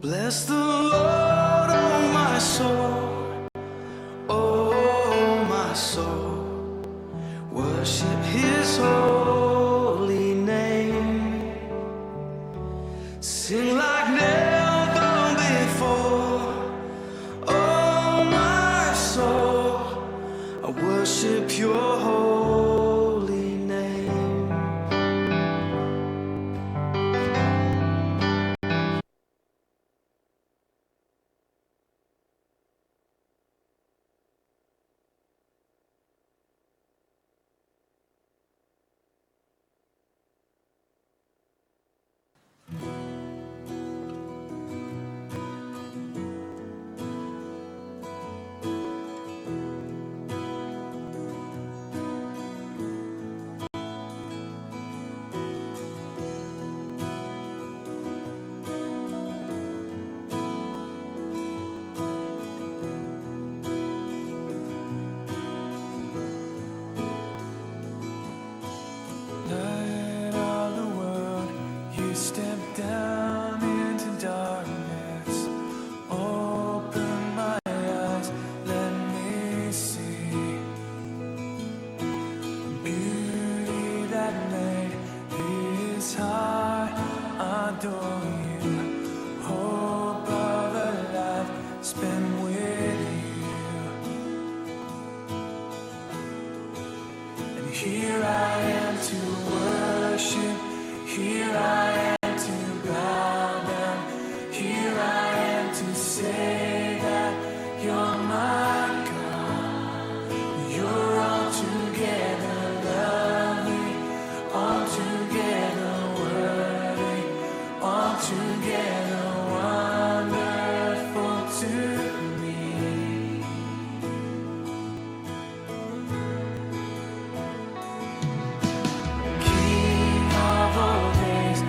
Bless the Lord, oh my soul, oh my soul. Worship His holy name. Sing like never before, oh my soul. I worship Your holy name. Light of the world, You step down into darkness. Open my eyes, let me see beauty that made His heart adore You. Hope of a life spent with You. And here I am to worship. Here I am to bow down. Here I am to say that You're my God. You're altogether lovely, altogether worthy, altogether wonderful to me. King of all days,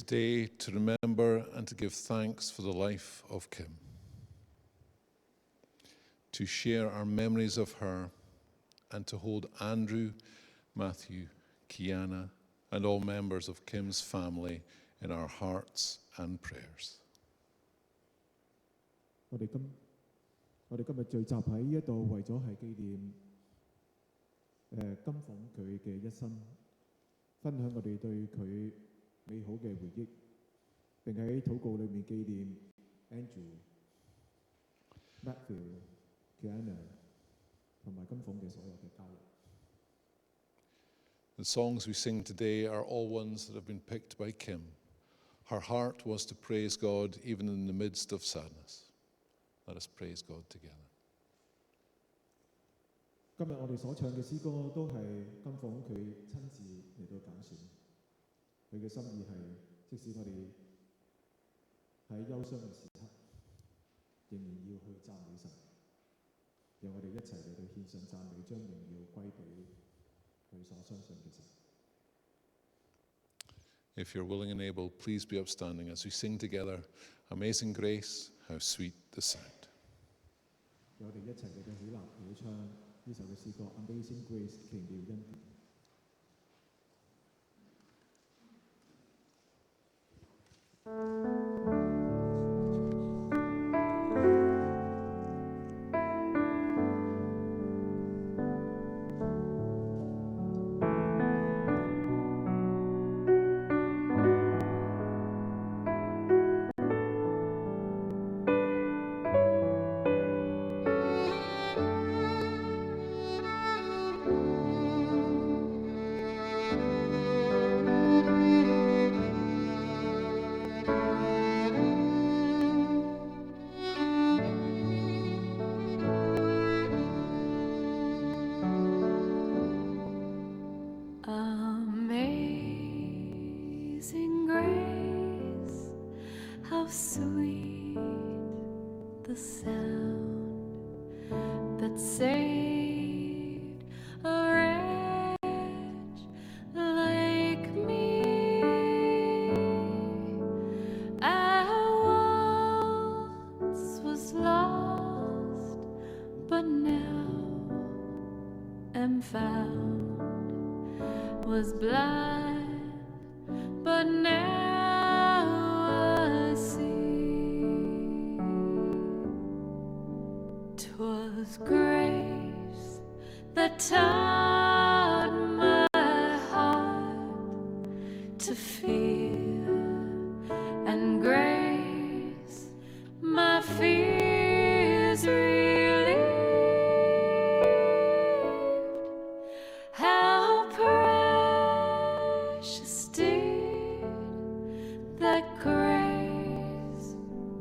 day to remember and to give thanks for the life of Kim, to share our memories of her, and to hold Andrew, Matthew, Kiana, and all members of Kim's family in our hearts and prayers. 我哋今日聚集喺呢一度，為咗係紀念金鳳佢嘅一生，分享我哋對佢美好嘅回憶，並喺禱告裏面紀念 Andrew、Matthew、Kiana 同埋金鳳嘅所有嘅家人。The songs we sing today are all ones that have been picked by Kim. Her heart was to praise God even in the midst of sadness. Let us praise God together. 今日我哋所唱嘅詩歌都係金鳳佢親自嚟到揀選，佢嘅心意係，即使我哋喺憂傷嘅時刻，仍然要去讚美神，讓我哋一齊嚟到獻上讚美，將榮耀歸俾佢所相信嘅神。If you're willing and able, please be upstanding as we sing together, Amazing Grace, how sweet the sound. 我哋一齊嚟到起立嚟唱呢首嘅詩歌《Amazing Grace》奇妙恩典。Amazing grace, how sweet the sound that saved a wretch like me. I once was lost, but now am found. Was blind, but now I see. 'Twas grace that taught my heart to fear, and grace my fears relieved. How precious did that grace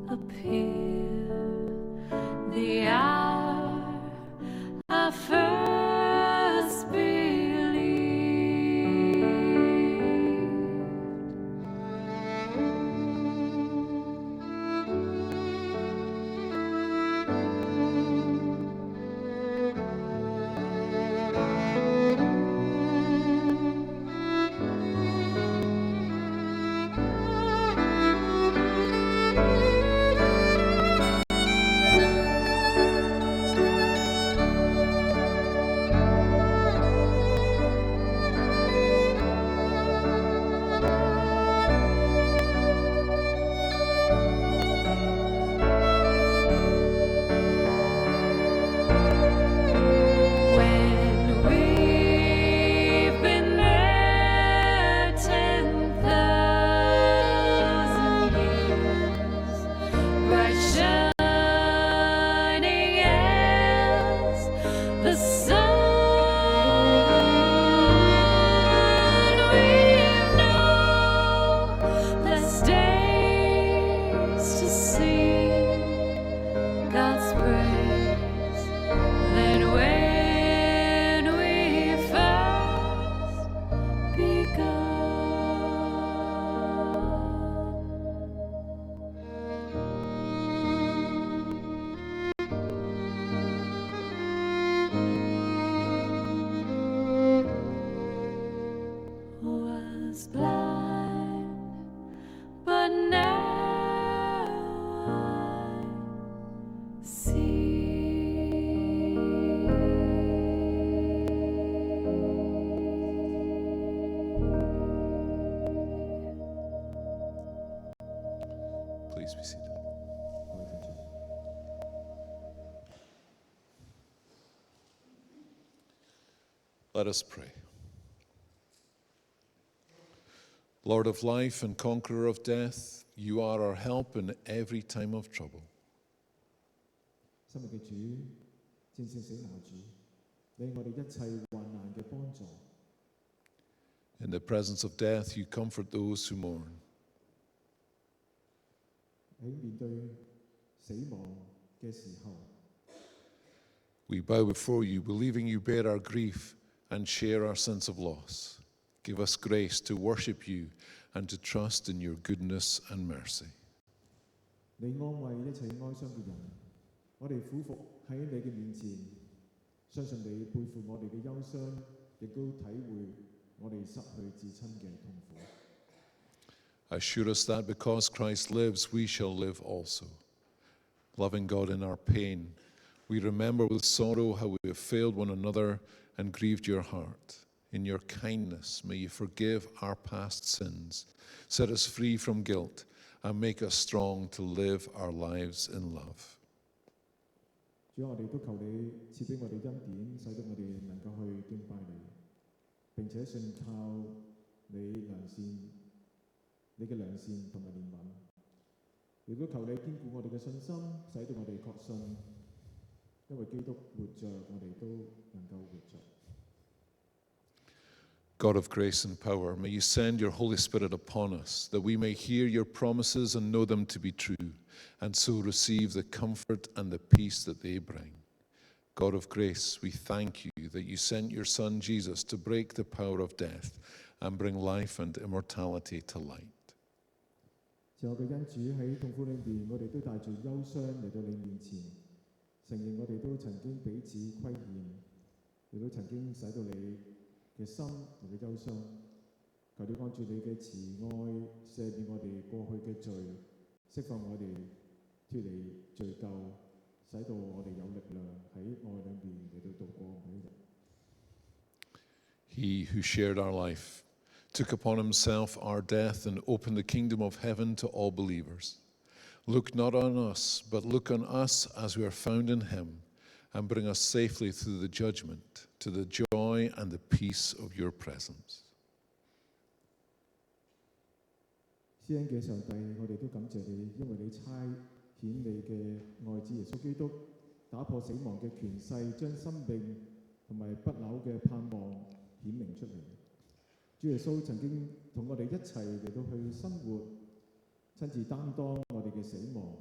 appear the hour I first Please be seated. 各位請坐。 Let us pray. Lord of life and conqueror of death, you are our help in every time of trouble. 生命嘅主，戰勝死亡嘅主，你係我哋一切患難嘅幫助。 In the presence of death, you comfort those who mourn. 喺面對死亡嘅時候， We bow before you, believing you bear our grief and share our sense of loss. Give us grace to worship you and to trust in your goodness and mercy. 你安慰一切哀傷嘅人，我哋俯伏喺你嘅面前，相信你背負我哋嘅憂傷，亦都體會我哋失去至親嘅痛苦。 Assure us that because Christ lives, we shall live also. Loving God in our pain, we remember with sorrow how we have failed one another and grieved your heart. In your kindness, may you forgive our past sins, set us free from guilt, and make us strong to live our lives in love. 主啊，我哋都求你賜俾我哋恩典，使到我哋能夠去敬拜你，並且信靠你良善、你嘅良善同埋憐憫。亦都求你堅固我哋嘅信心，使到我哋確信，因為基督活着，我哋都能夠活着。 God of grace and power, may you send your Holy Spirit upon us, that we may hear your promises and know them to be true, and so receive the comfort and the peace that they bring. God of grace, we thank you that you sent your Son Jesus to break the power of death and bring life and immortality to light. 慈愛嘅恩主，喺痛苦裏面，我哋都帶住憂傷嚟到你面前，承認我哋都曾經彼此虧欠，亦都曾經使到你嘅心嚟到憂傷。求你按住你嘅慈愛赦免我哋過去嘅罪，釋放我哋脱離罪疚，使到我哋有力量喺愛裏面嚟到度過每一日。 He who shared our life took upon himself our death and opened the kingdom of heaven to all believers. Look not on us, but look on us as we are found in him, and bring us safely through the judgment to the joy and the peace of your presence. 施恩嘅上帝，我哋都感謝你，因為你差遣你嘅愛子耶穌基督，打破死亡嘅權勢，將生命同埋不朽嘅盼望顯明出嚟。主耶穌曾經同我哋一齊嚟到去生活，親自擔當我哋嘅死亡，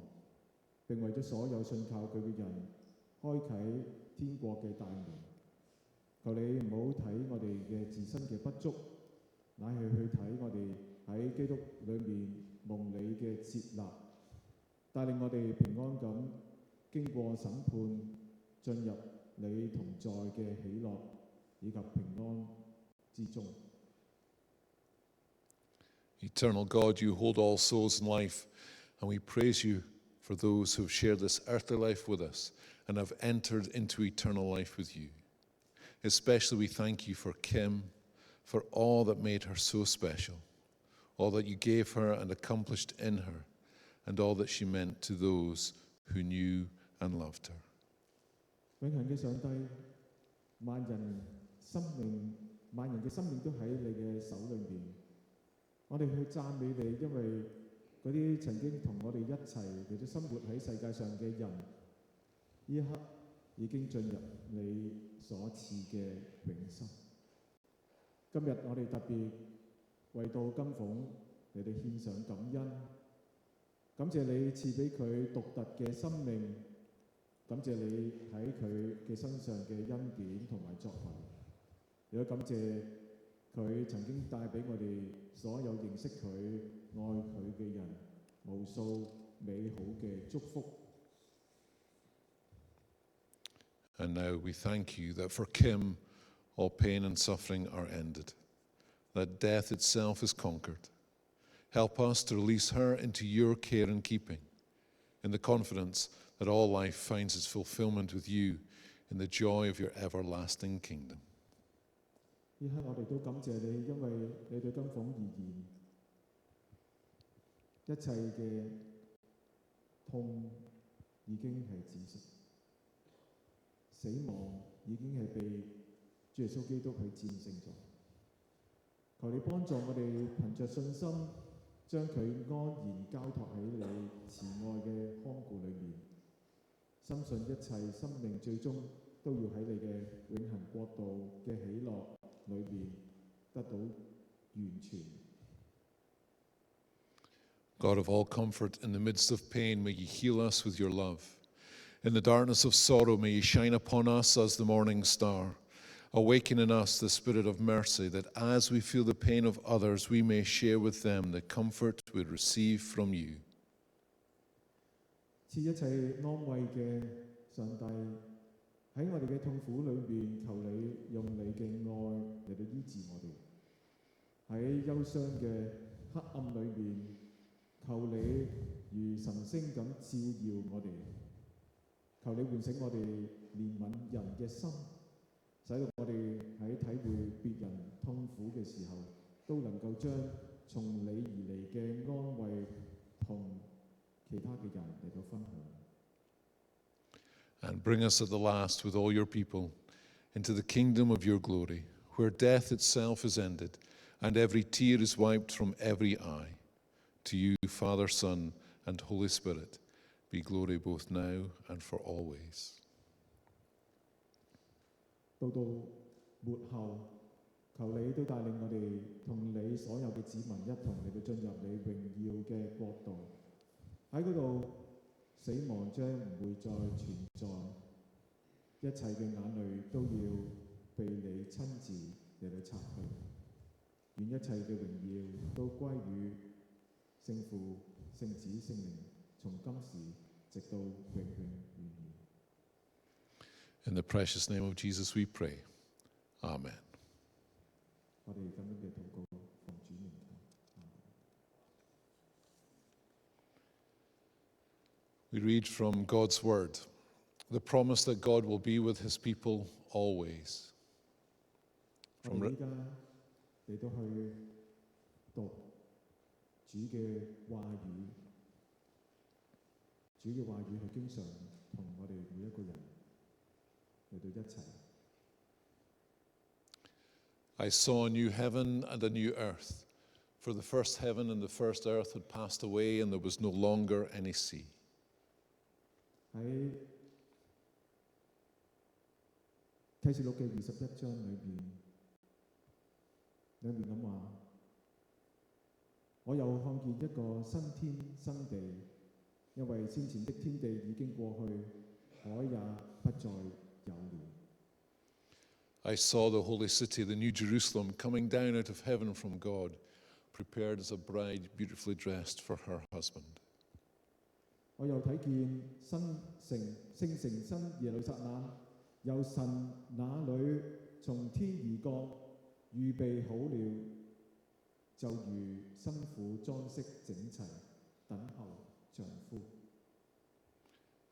並為咗所有信靠佢嘅人開啟天國嘅大門。求你唔好睇我哋嘅自身嘅不足，乃係去睇我哋喺基督裏面蒙你嘅接納，帶領我哋平安咁經過審判，進入你同在嘅喜樂以及平安之中。 Eternal God, you hold all souls in life, and we praise you for those who have shared this earthly life with us and have entered into eternal life with you. Especially we thank you for Kim, for all that made her so special, all that you gave her and accomplished in her, and all that she meant to those who knew and loved her. 永恆嘅上帝，萬人嘅生命都喺你嘅手裏面。我哋去讚美你，因為嗰啲曾經同我哋一齊嚟到生活喺世界上嘅人，呢一刻已經進入你所賜嘅永生。今日我哋特別為到金鳳嚟到獻上感恩，感謝你賜俾佢獨特嘅生命，感謝你喺佢嘅身上嘅恩典同埋作為，亦都感謝佢曾經帶俾我哋所有認識佢、愛佢嘅人無數美好嘅祝福。And now we thank you that for Kim, all pain and suffering are ended, that death itself is conquered. Help us to release her into your care and keeping, in the confidence that all life finds its fulfillment with you in the joy of your everlasting kingdom. 呢刻我哋都感謝你，因為你對金鳳而言，一切嘅痛已經係止息，死亡已經係被主耶穌基督去戰勝咗。求你幫助我哋憑着信心，將佢安然交託喺你慈愛嘅看顧裏面，深信一切生命最終都要喺你嘅永恆國度嘅喜樂裏面得到完全。God of all comfort, in the midst of pain, may you heal us with your love. In the darkness of sorrow, may you shine upon us as the morning star. Awaken in us the spirit of mercy, that as we feel the pain of others, we may share with them the comfort we receive from you. 賜一切安慰嘅上帝，喺我哋嘅痛苦裏邊，求你用你嘅愛嚟到醫治我哋。喺憂傷嘅黑暗裏邊，求你如晨星咁照耀我哋。求你喚醒我哋憐憫人嘅心，使到我哋喺體會別人痛苦嘅時候，都能夠將從你而嚟嘅安慰同其他嘅人嚟到分享。And bring us at the last with all your people into the kingdom of your glory, where death itself is ended, and every tear is wiped from every eye. To you, Father, Son, and Holy Spirit, be glory both now and for always. 到末後，求你都帶領我哋同你所有嘅子民一同嚟到進入你榮耀嘅國度。喺嗰度，死亡將唔會再存在，一切嘅眼淚都要被你親自嚟到擦去。願一切嘅榮耀都歸於聖父、聖子、聖靈，從今時直到永永遠遠。In the precious name of Jesus we pray. Amen. 我哋咁樣嘅禱告，奉主名求。We read from God's word, the promise that God will be with his people always. 我哋依家嚟到去讀主嘅話語，主嘅話語係經常同我哋每一個人嚟到一齊。I saw a new heaven and a new earth, for the first heaven and the first earth had passed away, and there was no longer any sea. 喺啟示錄嘅21章裏面咁話：我又看見一個新天新地，因為先前的天地已經過去，海也不再有了。I saw the holy city, the new Jerusalem, coming down out of heaven from God, prepared as a bride beautifully dressed for her husband. 我又睇見聖城新耶路撒冷，由神那裏從天而降，預備好了，就如新婦裝飾整齊，等候丈夫。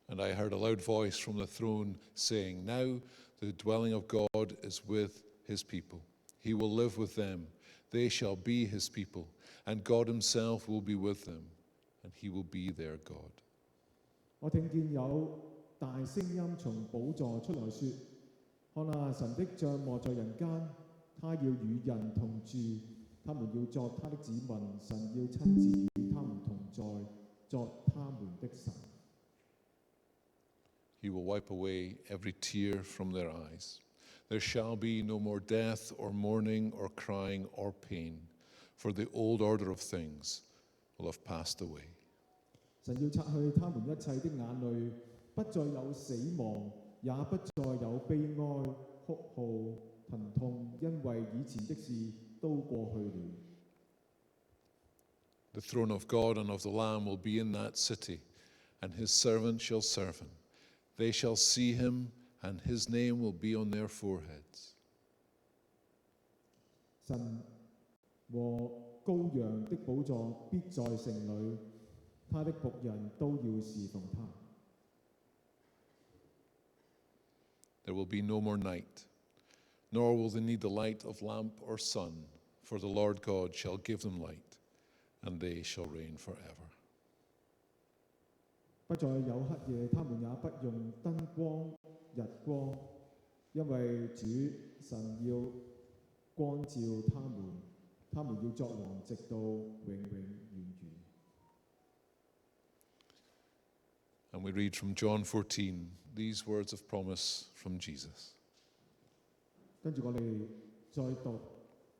And I heard a loud voice from the throne saying, Now the dwelling of God is with his people. He will live with them. They shall be his people. And God himself will be with them. And he will be their God. 我聽見有大聲音從寶座出來說：看啊，神的帳幕在人間，他要與人同住，他們要作他的子民，神要親自與他們同在，作他們的神。He will wipe away every tear from their eyes. There shall be no more death or mourning or crying or pain, for the old order of things will have passed away. 神要擦去他們一切的眼淚，不再有死亡，也不再有悲哀、哭號、疼痛，因為以前的事都過去了。The throne of God and of the Lamb will be in that city, and his servants shall serve him. They shall see him, and his name will be on their foreheads. 神和羔羊的寶座必在城裏，他的僕人都要侍奉他。There will be no more night, nor will they need the light of lamp or sun, for the Lord God shall give them light, and they shall reign forever. 不再有黑夜，他們也不用燈光、日光，因為主神要光照他們，他們要作王，直到永永遠遠。 And we read from John 14 these words of promise from Jesus. 跟住我哋再讀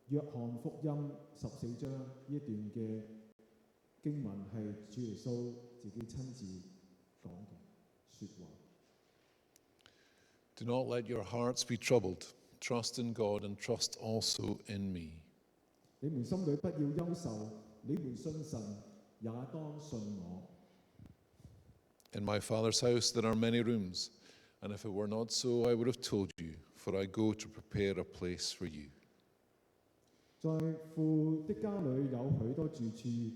約翰福音14章呢一段嘅經文，係主耶穌自己親自講嘅説話。 Do not let your hearts be troubled. Trust in God and trust also in me. 你們心裏不要憂愁，你們信神，也當信我。 In my Father's house there are many rooms, and if it were not so, I would have told you, for I go to prepare a place for you. 在父的家裏有許多住處，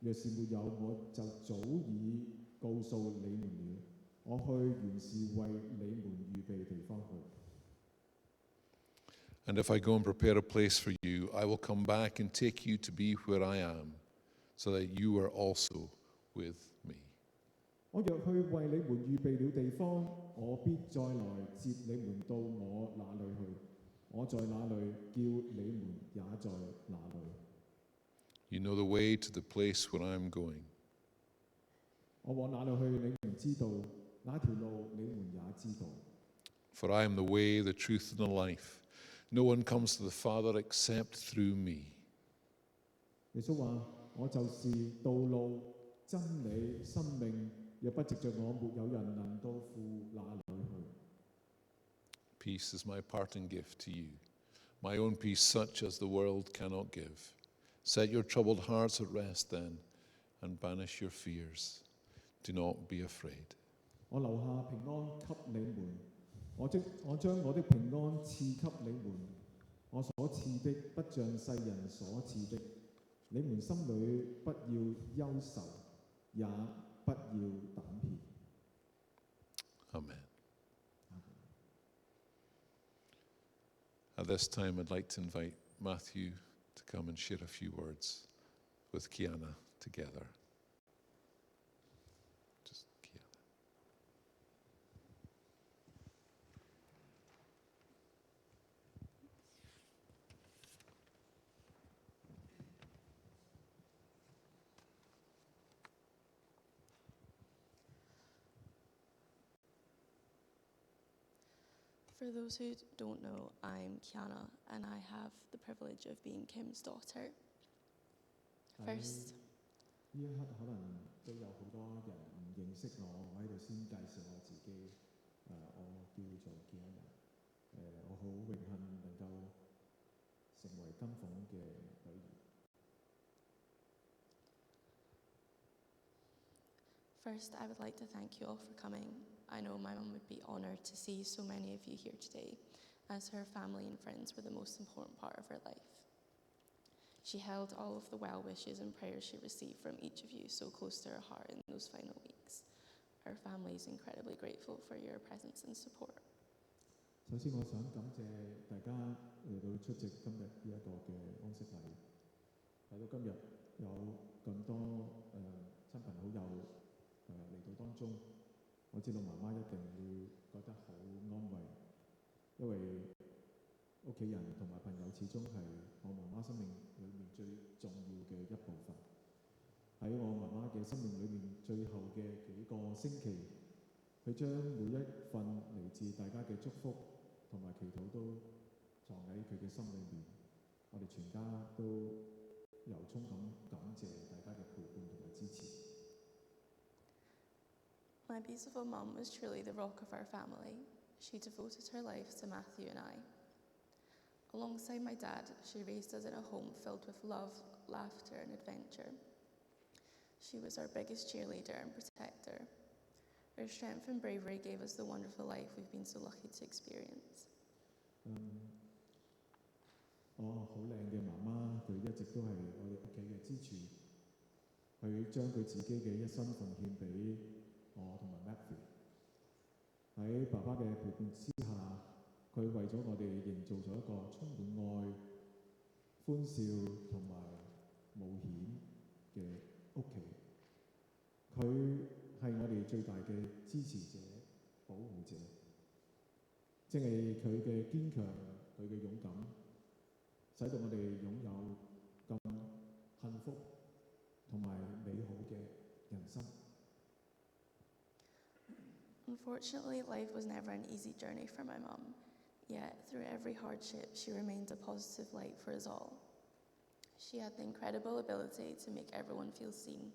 若是沒有，我就早已告訴你們了。我去原是為你們預備地方去。 And if I go and prepare a place for you, I will come back and take you to be where I am, so that you are also with me. 我若去為你們預備了地方，我必再來接你們到我那裏去。我在哪裏，叫你們也在哪裏。 You know the way to the place where I am going. 我往哪裏去，你們知道；那條路，你們也知道。 For I am the way, the truth, and the life. No one comes to the Father except through me. 耶穌話：我就是道路、真理、生命，若不藉着我，沒有人能到父那裏去。 Peace is my parting gift to you, my own peace such as the world cannot give. Set your troubled hearts at rest then, and banish your fears. Do not be afraid. 我留下平安給你們，我將我的平安賜給你們。我所賜的不像世人所賜的，你們心裏不要憂愁，也不要膽怯。 Amen. At this time, I'd like to invite Matthew to come and share a few words with Kiana together. Just Kiana. For those who don't know, I'm Kiana and I have the privilege of being Kim's daughter. First, 呢一刻可能都有好多人唔認識我，我喺度先介紹我自己。我叫做建人。我好榮幸能夠成為金鳳嘅女兒。 First, I would like to thank you all for coming. I know my mum would be honoured to see so many of you here today, as her family and friends were the most important part of her life. She held all of the well wishes and prayers she received from each of you so close to her heart in those final weeks. Our family is incredibly grateful for your presence and support. 首先，我想感謝大家嚟到出席今日呢一個嘅安息禮。睇到今日有咁多親朋好友嚟到當中，我知道媽媽一定會覺得好安慰，因為屋企人同埋朋友始終係我媽媽生命裏面最重要嘅一部分。喺我媽媽嘅生命裏面最後嘅幾個星期，佢將每一份嚟自大家嘅祝福同埋祈禱都藏喺佢嘅心裏面。我哋全家都由衷咁感謝大家嘅陪伴同埋支持。 My beautiful mum was truly the rock of our family. She devoted her life to Matthew and I. Alongside my dad, she raised us in a home filled with love, laughter and adventure. She was our biggest cheerleader and protector. Her strength and bravery gave us the wonderful life we've been so lucky to experience. 我好靚嘅媽媽，佢一直都係我哋屋企嘅支柱。佢將佢自己嘅一生奉獻俾我同埋 Matthew。喺爸爸嘅陪伴之下，佢為咗我哋營造咗一個充滿愛、歡笑同埋冒險嘅屋企。佢喺係我哋最大嘅支持者、保護者。正係佢嘅堅強、佢嘅勇敢，使到我哋擁有咁幸福同埋美好嘅人生。Unfortunately, life was never an easy journey for my mum. Yet, through every hardship, she remained a positive light for us all. She had the incredible ability to make everyone feel seen.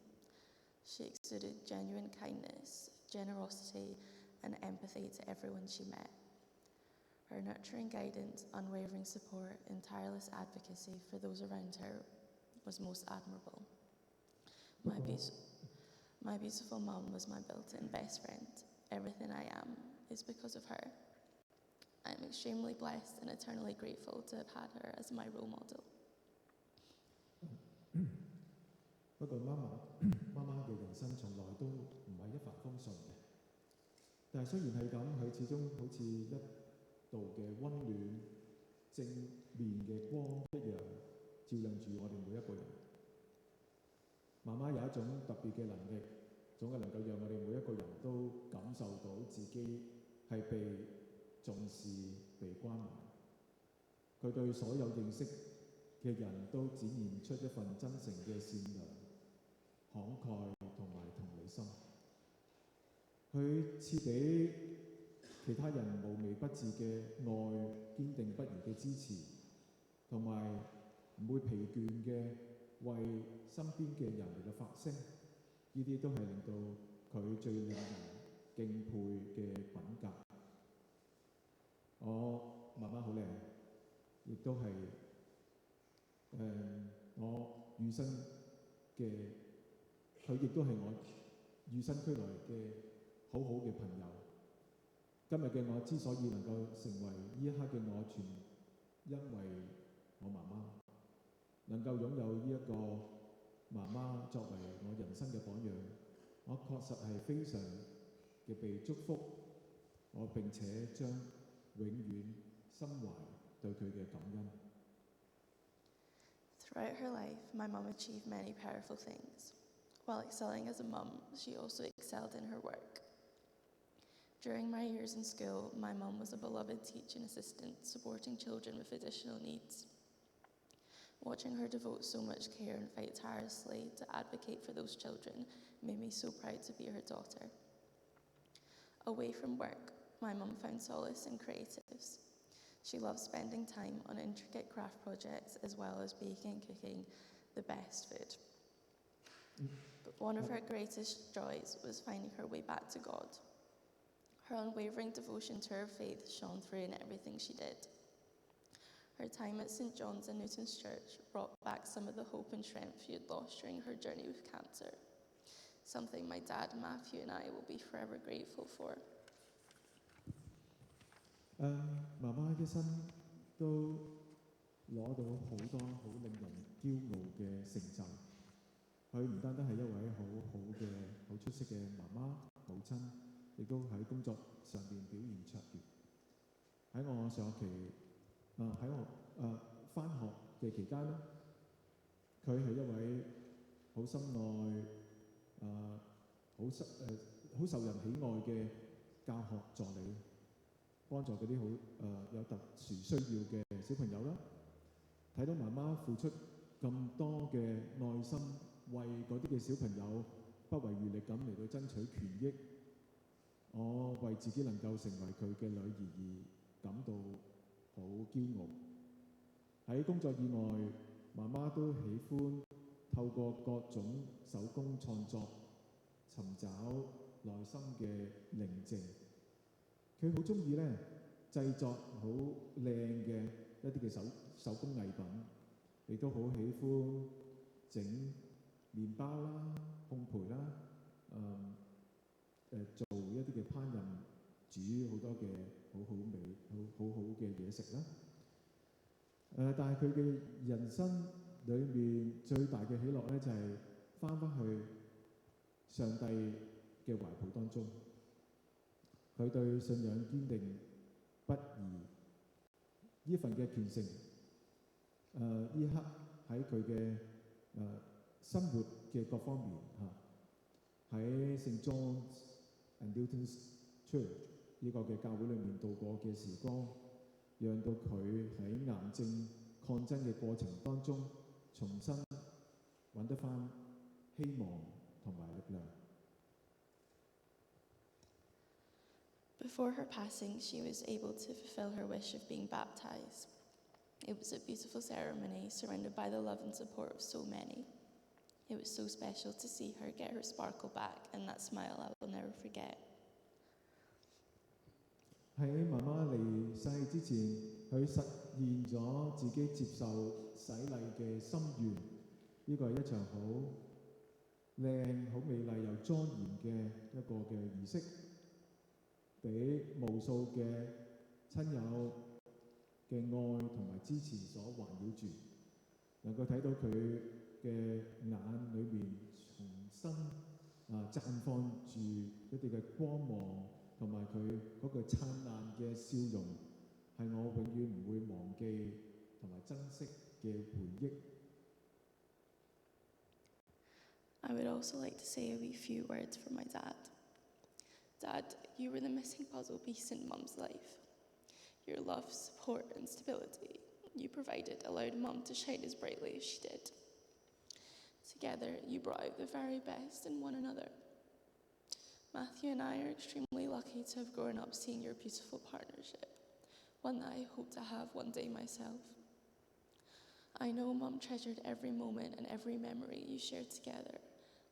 She exuded genuine kindness, generosity, and empathy to everyone she met. Her nurturing guidance, unwavering support, and tireless advocacy for those around her was most admirable. My beautiful mum was my built-in best friend. Everything I am is because of her. I am extremely blessed and eternally grateful to have had her as my role model. 不過媽媽嘅人生從來都唔係一帆風順嘅，但係雖然係咁，佢始終好似一道嘅溫暖正面嘅光一樣，照亮住我哋每一個人。媽媽有一種特別嘅能力，總係能夠讓我哋每一個人都感受到自己係被重視、被關懷。佢對所有認識嘅人都展現出一份真誠嘅善良、慷慨同埋同理心。佢賜俾其他人無微不至嘅愛、堅定不移嘅支持，同埋唔會疲倦嘅為身邊嘅人嚟到發聲。呢啲都係令到佢最令人敬佩嘅品格。我媽媽好靚，亦都係我與生嘅，佢亦都係我與生俱來嘅好好嘅朋友。今日嘅我之所以能夠成為呢一刻嘅我，全因為我媽媽能夠擁有呢一個媽媽作為我人生嘅榜樣，我確實係非常嘅被祝福，我並且將永遠心懷對佢嘅感恩。Throughout her life, my mum achieved many powerful things. While excelling as a mum, she also excelled in her work. During my years in school, my mum was a beloved teaching assistant, supporting children with additional needs. Watching her devote so much care and fight tirelessly to advocate for those children made me so proud to be her daughter. Away from work, my mum found solace in creatives. She loved spending time on intricate craft projects as well as baking and cooking the best food. But one of her greatest joys was finding her way back to God. Her unwavering devotion to her faith shone through in everything she did. Her time at St. John's and Newton's Church brought back some of the hope and strength she had lost during her journey with cancer, something my dad, Matthew, and I will be forever grateful for. 媽媽一生都攞到好多好令人驕傲嘅成就。佢唔單單係一位好好嘅、好出色嘅媽媽、母親，亦都喺工作上邊表現卓越。喺我上學期喺我返學嘅期間咧，佢係一位好深愛好受人喜愛嘅教學助理，幫助嗰啲有特殊需要嘅小朋友啦。睇到媽媽付出咁多嘅愛心，為嗰啲嘅小朋友不遺餘力咁嚟到爭取權益，我為自己能夠成為佢嘅女兒而感到好驕傲。喺工作以外，媽媽都喜歡透過各種手工創作，尋找內心嘅寧靜。佢好中意咧製作好靚嘅一啲嘅手工藝品，亦都好喜歡整麵包啦、烘焙啦，做一啲嘅烹飪，煮好多嘅好好嘅嘢食啦。但係佢嘅人生裏面最大嘅喜樂咧，就係返去上帝嘅懷抱當中。佢對信仰堅定不移，呢份嘅虔誠，呢刻喺佢嘅生活嘅各方面喺聖 John's and Newton's Church 呢個嘅教會裏面度過嘅時光，讓到佢喺癌症抗爭嘅過程當中，重新揾得返希望同埋力量。Before her passing, she was able to fulfill her wish of being baptized. It was a beautiful ceremony surrounded by the love and support of so many. It was so special to see her get her sparkle back, and that smile I will never forget. 喺媽媽離世之前，佢實現咗自己接受洗禮嘅心願。呢個係一場好靚、好美麗又莊嚴嘅一個嘅儀式，俾無數嘅親友嘅愛同埋支持所環繞住，能夠睇到佢嘅眼裏面重新綻放住一啲嘅光芒，同埋佢嗰個燦爛嘅笑容，係我永遠唔會忘記同埋珍惜嘅回憶。I would also like to say a wee few words for my dad. Dad, you were the missing puzzle piece in Mum's life. Your love, support and stability you provided allowed Mum to shine as brightly as she did. Together, you brought out the very best in one another. Matthew and I are extremely lucky to have grown up seeing your beautiful partnership, one that I hope to have one day myself. I know Mum treasured every moment and every memory you shared together,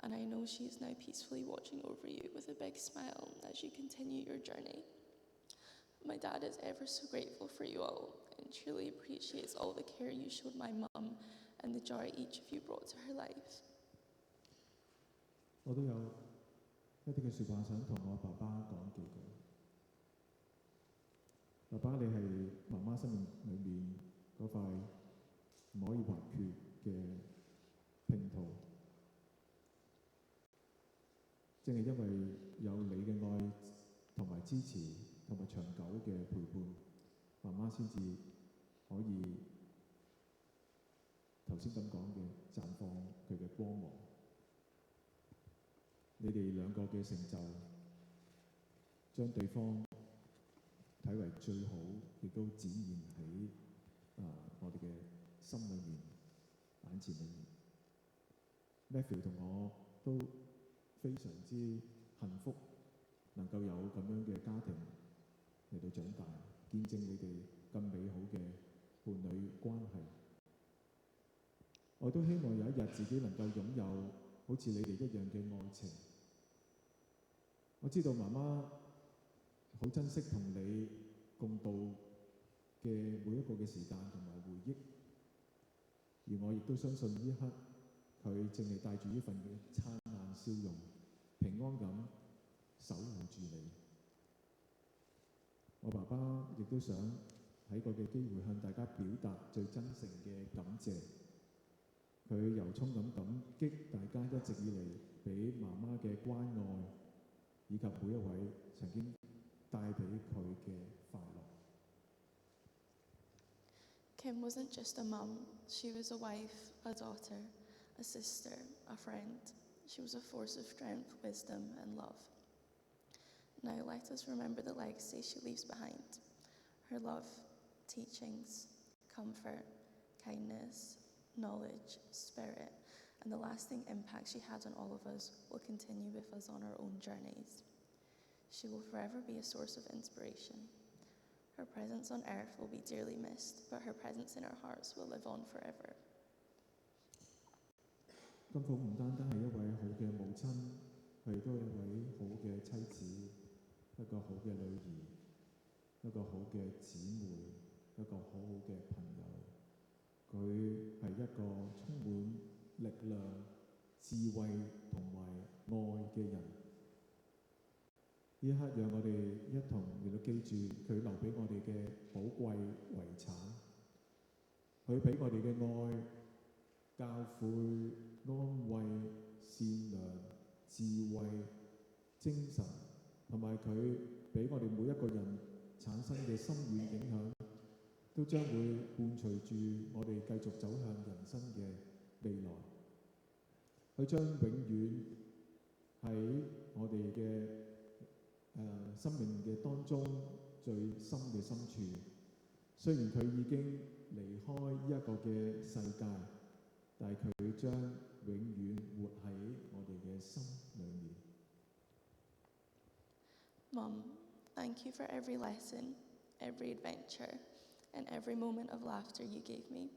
and I know she is now peacefully watching over you with a big smile as you continue your journey. My dad is ever so grateful for you all and truly appreciates all the care you showed my mum and the joy each of you brought to her life. 我都有一啲嘅説話想同我爸爸講幾句。爸爸，你係媽媽生命裏面嗰塊唔可以或缺嘅拼圖。正係因為有你嘅愛同埋支持同埋長久嘅陪伴，媽媽先至可以頭先咁講嘅綻放佢嘅光芒。你哋兩個嘅成就，將對方睇為最好，亦都展現喺我哋嘅心裏面、眼前裏面。Matthew 同我都非常之幸福，能夠有咁樣嘅家庭嚟到長大，見證你哋咁美好嘅伴侶關係。我都希望有一日自己能夠擁有好似你哋一樣嘅愛情。我知道媽媽好珍惜同你共度嘅每一個嘅時間同埋回憶，而我亦都相信呢一刻佢正係帶住呢份嘅燦爛笑容，平安咁守護住你。我爸爸亦都想喺個嘅機會向大家表達最真誠嘅感謝。佢由衷咁感激大家一直以嚟俾媽媽嘅關愛，以及每一位曾經帶俾佢嘅快樂。Kim wasn't just a mum, she was a wife, a daughter, a sister, a friend. She was a force of strength, wisdom and love. Now let us remember the legacy she leaves behind. Her love, teachings, comfort, kindness, knowledge, spirit, and the lasting impact she had on all of us will continue with us on our own journeys. She will forever be a source of inspiration. Her presence on earth will be dearly missed, but her presence in our hearts will live on forever. 金鳳唔單單係一位好嘅母親，佢亦都係一位好嘅妻子，一個好嘅女兒，一個好嘅姊妹，一個好好嘅朋友。佢係一個充滿力量、智慧同埋愛嘅人。呢一刻，讓我哋一同嚟到記住佢留俾我哋嘅寶貴遺產。佢俾我哋嘅愛、教誨、安慰、善良、智慧、精神，同埋佢俾我哋每一個人產生嘅深遠影響，都將會伴隨住我哋繼續走向人生嘅未來。佢將永遠喺我哋嘅生命嘅當中最深嘅深處。雖然佢已經離開呢一個嘅世界，但係佢將永遠活喺我哋嘅心裏面。Mum, thank you for every lesson, every adventure, and every moment of laughter you gave me.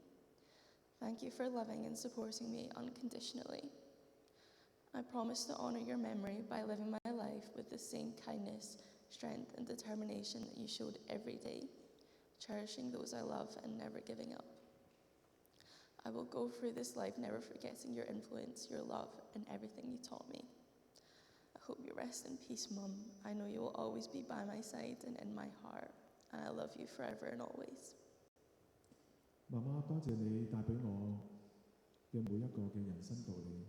Thank you for loving and supporting me unconditionally. I promise to honour your memory by living my life with the same kindness, strength, and determination that you showed every day, cherishing those I love and never giving up. I will go through this life never forgetting your influence, your love, and everything you taught me. I hope you rest in peace, Mum. I know you will always be by my side and in my heart, and I love you forever and always. 媽媽，多謝你帶俾我嘅每一個嘅人生道理，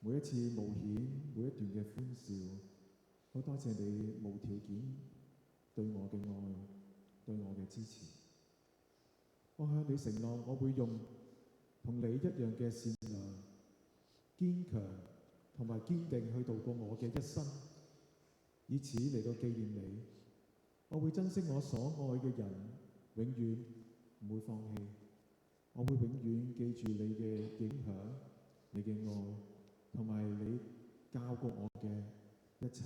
每一次冒險，每一段嘅歡笑，好多謝你無條件對我嘅愛，對我嘅支持。我向你承諾，我會用同你一樣嘅善良、堅強同埋堅定去度過我嘅一生，以此嚟到紀念你。我會珍惜我所愛嘅人，永遠唔會放棄。我會永遠記住你嘅影響、你嘅愛，同埋你教過我嘅一切。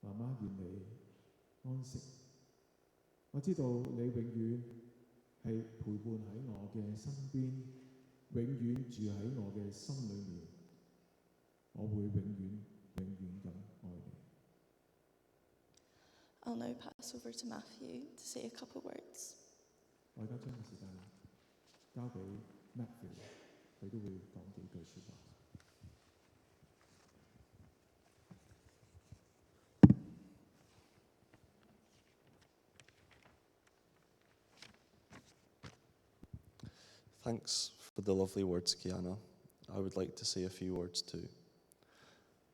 媽媽，願你安息。我知道你永遠係陪伴喺我嘅身邊，永遠住喺我嘅心裏面。我會永遠咁愛你。I'll now pass over to Matthew to say a couple words. 我而家將個時間交俾 Matthew， 佢都會講幾句説話。Thanks for the lovely words, Kiana. I would like to say a few words too.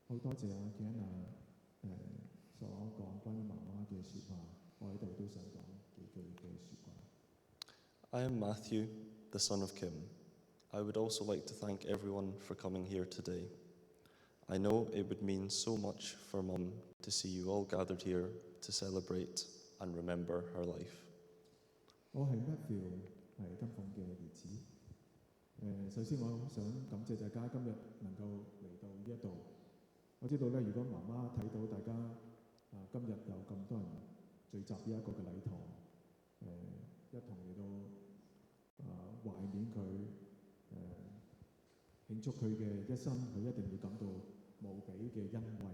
好多謝阿 Kiana 所講關於媽媽嘅説話，我喺度都想講幾句嘅説話。I am Matthew, the son of Kim. I would also like to thank everyone for coming here today. I know it would mean so much for Mum to see you all gathered here to celebrate and remember her life. 我係 Matthew， 係金鳳嘅兒子。首先我想感謝大家今日能夠嚟到呢一度。我知道咧，如果媽媽睇到大家今日有咁多人聚集呢一個嘅禮堂，一同嚟到懷念佢，慶祝佢嘅一生，佢一定會感到無比嘅欣慰。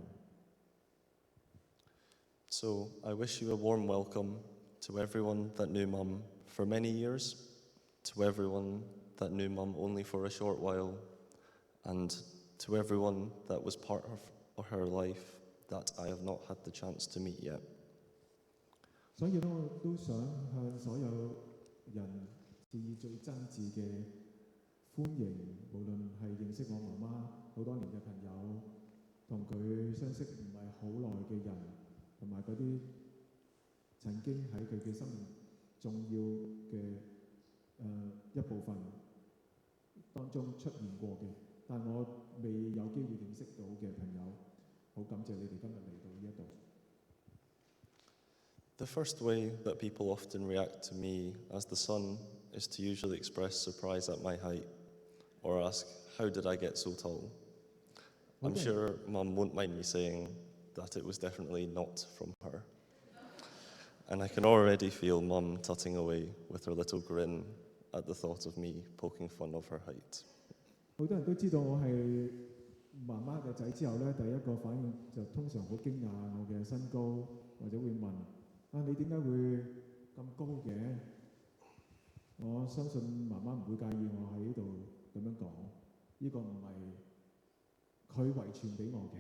So I wish you a warm welcome to everyone that knew Mum for many years, to everyone that knew Mum only for a short while, and to everyone that was part of her life that I have not had the chance to meet yet. 所以咧，我都想向所有人致以最真摯嘅歡迎，無論係認識我媽媽好多年嘅朋友，同佢相識唔係好耐嘅人，同埋嗰啲曾經喺佢嘅生命重要嘅一部分當中出現過嘅，但我未有機會認識到嘅朋友，好感謝你哋今日嚟到呢一度。The first way that people often react to me as the son is to usually express surprise at my height or ask, how did I get so tall? I'm sure Mum won't mind me saying that it was definitely not from her. And I can already feel Mum tutting away with her little grin at the thought of me poking fun of her height. 好多人都知道我係媽媽嘅仔之後咧，第一個反應就通常好驚訝我嘅身高，或者會問：你點解會咁高嘅？我相信媽媽唔會介意我喺呢度咁樣講，呢個唔係佢遺傳俾我嘅。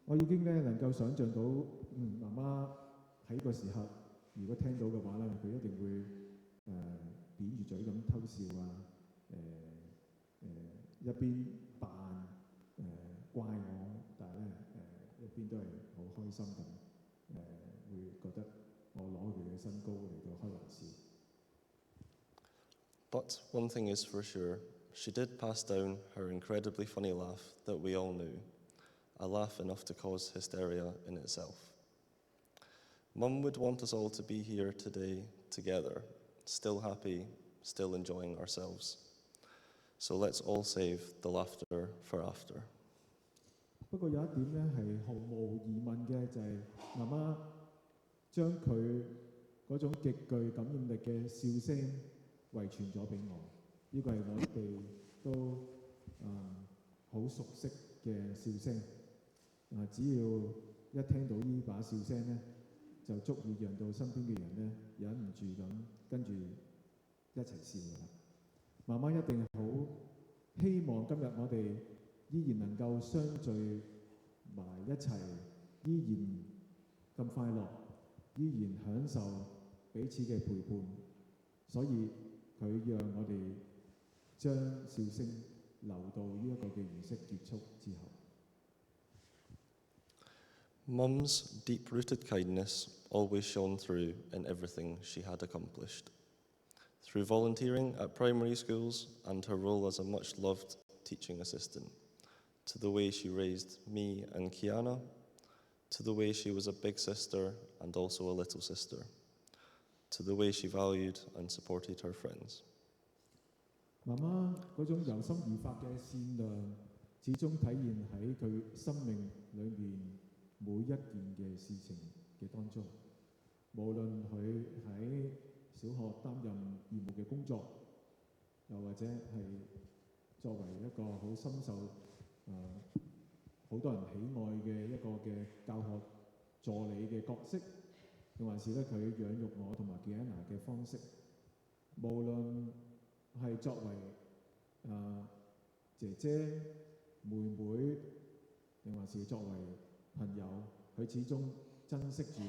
我已經咧能夠想像到，媽媽喺個時刻，如果聽到嘅話咧，佢一定會扁住嘴咁偷笑啊，一邊扮怪我，但係咧一邊都係好開心咁，會覺得我攞佢嘅身高嚟到開玩笑。But one thing is for sure, she did pass down her incredibly funny laugh that we all knew, a laugh enough to cause hysteria in itself. Mum would want us all to be here today together, still happy, still enjoying ourselves. So let's all save the laughter for after. 不過有一點咧係毫無疑問嘅，就係媽媽將佢嗰種極具感染力嘅笑聲遺傳咗俾我。呢個係我哋都好熟悉嘅笑聲。只要一聽到呢把笑聲咧，就足以讓到身邊嘅人咧忍唔住咁跟住一齊笑㗎啦。媽媽一定好希望今日我哋依然能夠相聚埋一齊，依然咁快樂，依然享受彼此嘅陪伴，所以佢讓我哋將笑聲留到呢一個嘅儀式結束之後。Mum's deep-rooted kindness always shone through in everything she had accomplished. Through volunteering at primary schools and her role as a much-loved teaching assistant, to the way she raised me and Kiana, to the way she was a big sister and also a little sister, to the way she valued and supported her friends. 媽媽嗰種由心而發嘅善良，始終體現喺佢生命裏面每一件嘅事情嘅當中。無論佢喺小學擔任義務嘅工作，又或者係作為一個好深受好多人喜愛嘅一個嘅教學助理嘅角色，定還是咧佢養育我同埋 Gianna 嘅方式，無論係作為姐姐、妹妹，定還是作為朋友，佢始終珍惜住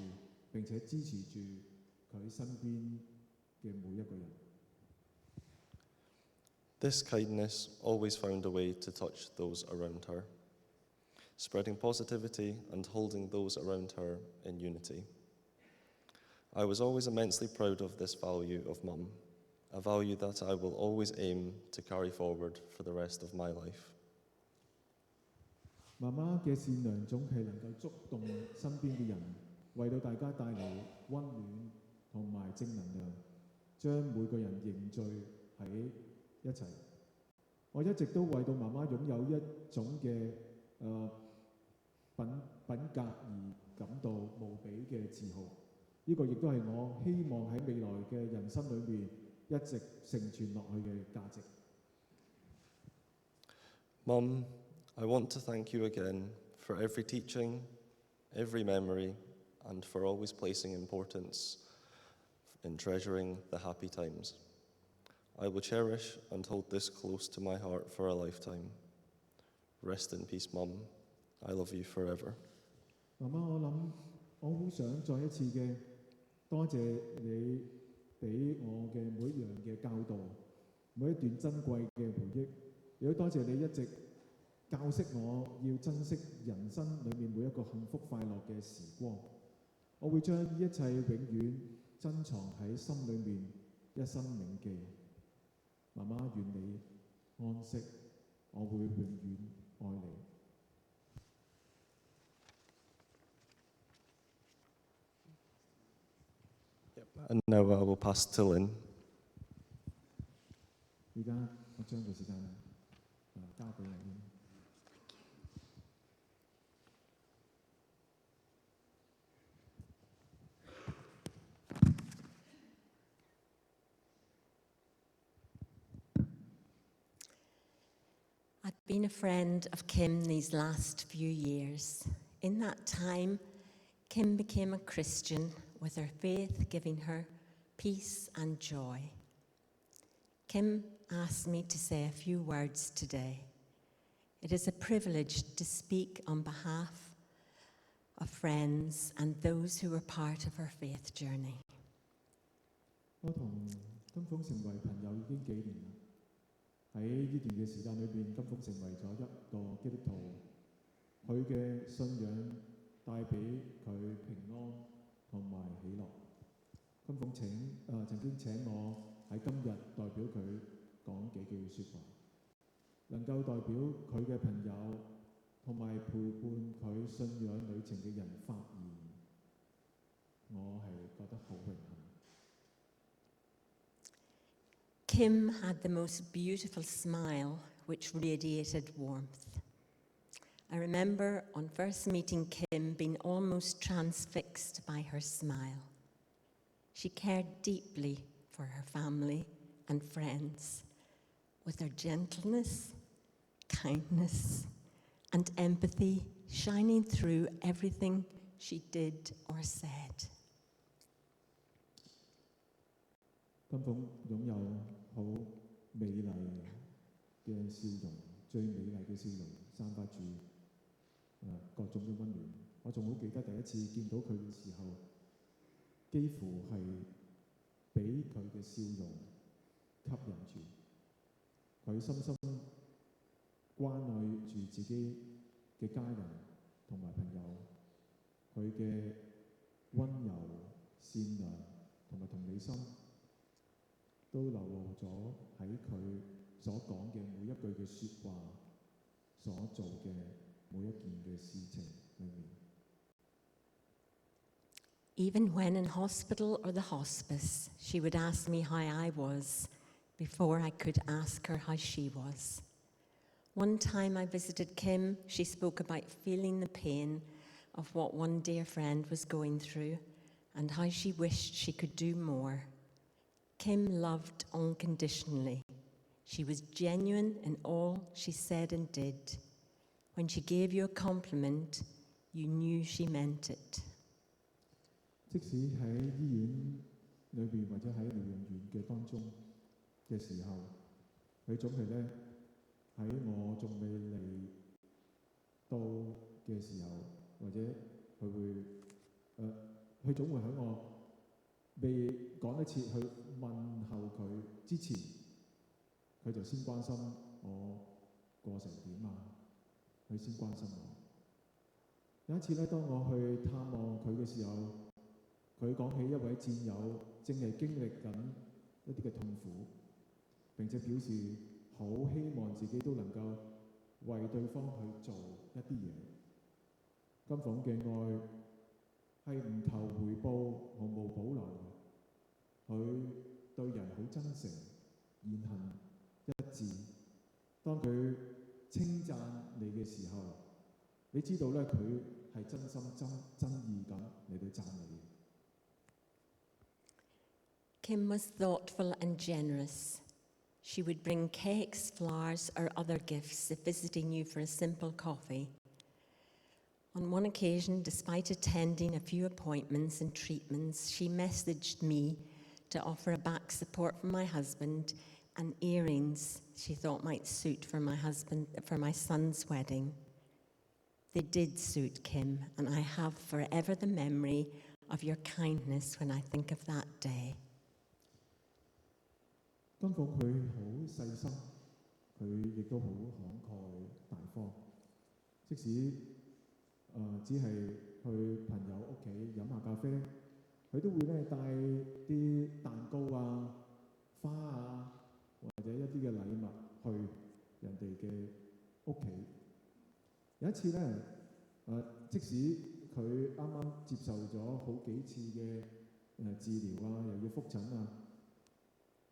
並且支持住佢身邊嘅每一個人。This kindness always found a way to touch those around her, spreading positivity and holding those around her in unity. I was always immensely proud of this value of Mum, a value that I will always aim to carry forward for the rest of my life. 媽媽嘅善良總係能夠觸動身邊嘅人，為到大家帶嚟溫暖同埋正能量，將每個人凝聚喺一齊。我一直都為到媽媽擁有一種嘅品格而感到無比嘅自豪。呢個亦都係我希望喺未來嘅人生裏面一直承傳落去嘅價值。Mum, I want to thank you again for every teaching, every memory, and for always placing importance in treasuring the happy times. I will cherish and hold this close to my heart for a lifetime. Rest in peace, Mum. I love you forever. 媽媽，我好想再一次嘅多謝你俾我嘅每一樣嘅教導，每一段珍貴嘅回憶，亦都多謝你一直教識我要珍惜人生裏面每一個幸福快樂嘅時光。我會將呢一切永遠珍藏喺心裏面，一生銘記。媽媽，願你安息，我會永遠愛你。And now I will pass to Lynn. 而家我將個時間交俾你。I've been a friend of Kim these last few years. In that time, Kim became a Christian, with her faith giving her peace and joy. Kim asked me to say a few words today. It is a privilege to speak on behalf of friends and those who were part of her faith journey. 我同金鳳成為朋友已經幾年啦。喺呢段嘅時間裏邊，金鳳成為咗一個基督徒，佢嘅信仰帶俾佢平安同埋喜樂。金鳳曾經請我喺今日代表佢講幾句説話。能夠代表佢嘅朋友同埋陪伴佢信仰旅程嘅人發言，我係覺得好榮幸。 Kim had the most beautiful smile which radiated warmth. I remember on first meeting Kim being almost transfixed by her smile. She cared deeply for her family and friends with her gentleness, kindness, and empathy shining through everything she did or said. 金鳳擁有好美麗嘅笑容，最美麗嘅笑容，散發住各種嘅溫暖。我仲好記得第一次見到佢嘅時候，幾乎係俾佢嘅笑容吸引住。佢深深關愛住自己嘅家人同埋朋友，佢嘅溫柔、善良同埋同理心，都流露咗喺佢所講嘅每一句嘅説話，所做嘅每一件嘅事情裏面。Even when in hospital or the hospice, she would ask me how I was before I could ask her how she was. One time I visited Kim, she spoke about feeling the pain of what one dear friend was going through and how she wished she could do more. Kim loved unconditionally. She was genuine in all she said and did. When she gave you a compliment, you knew she meant it. 即使喺醫院裏邊或者喺療養院嘅當中嘅時候，佢總係咧喺我仲未嚟到嘅時候，或者佢會佢總會喺我未講得切去問候佢之前，佢就先關心我過成點啊，佢先關心我。有一次咧，當我去探望佢嘅時候，佢講起一位戰友正係經歷緊一啲嘅痛苦，並且表示好希望自己都能夠為對方去做一啲嘢。金鳳嘅愛係唔求回報，毫無保留。佢對人好真誠，言行一致。當佢稱讚你嘅時候，你知道咧佢係真心真意咁嚟到讚你。Kim was thoughtful and generous. She would bring cakes, flowers, or other gifts if visiting you for a simple coffee. On one occasion, despite attending a few appointments and treatments, she messaged me to offer a back support for my husband and earrings she thought might suit for my son's wedding. They did suit, Kim, and I have forever the memory of your kindness when I think of that day. 金鳳佢好細心，佢亦都好慷慨大方。即使只係去朋友屋企飲下咖啡，佢都會咧帶啲蛋糕啊、花啊，或者一啲嘅禮物去人哋嘅屋企。有一次咧，即使佢啱啱接受咗好幾次嘅治療啊，又要覆診啊。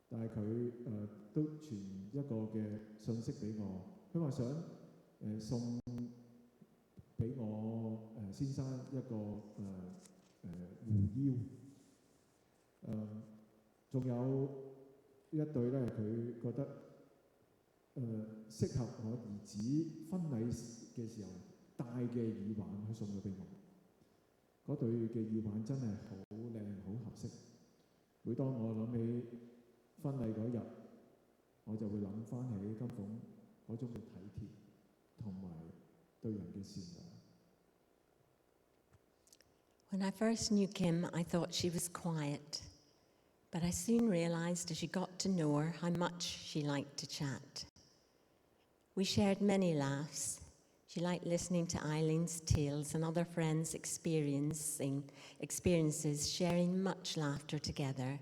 但係佢都傳一個嘅信息俾我，佢話想送俾我先生一個護腰，仲有一對咧，佢覺得適合我兒子婚禮嘅時候戴嘅耳環，佢送咗俾我。嗰對嘅耳環真係好靚，好合適。每當我諗起婚禮嗰日，我就會諗翻起金鳳嗰種嘅體貼同埋對人嘅善良。When I first knew Kim, I thought she was quiet, but I soon realised as you got to know her how much she liked to chat. We shared many laughs. She liked listening to Eileen's tales and other friends' experiences, sharing much laughter together.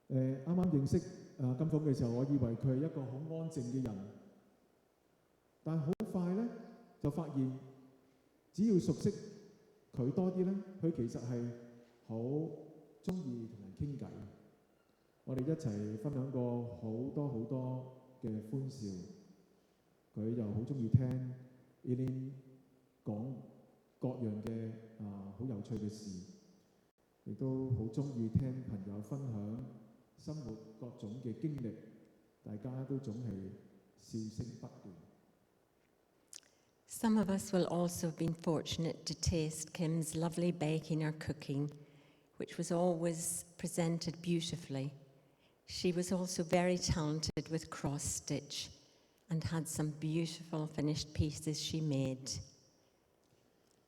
啱啱認識金鳳嘅時候，我以為佢係一個好安靜嘅人，但係好快咧就發現，只要熟悉佢多啲咧，佢其實係好中意同人傾偈。我哋一齊分享過好多嘅歡笑，佢又好中意聽 Eileen 講各樣嘅好有趣嘅事，亦都好中意聽朋友分享生活各種嘅經歷，大家都總係笑聲不斷。Some of us will also have been fortunate to taste Kim's lovely baking or cooking, which was always presented beautifully. She was also very talented with cross-stitch and had some beautiful finished pieces she made.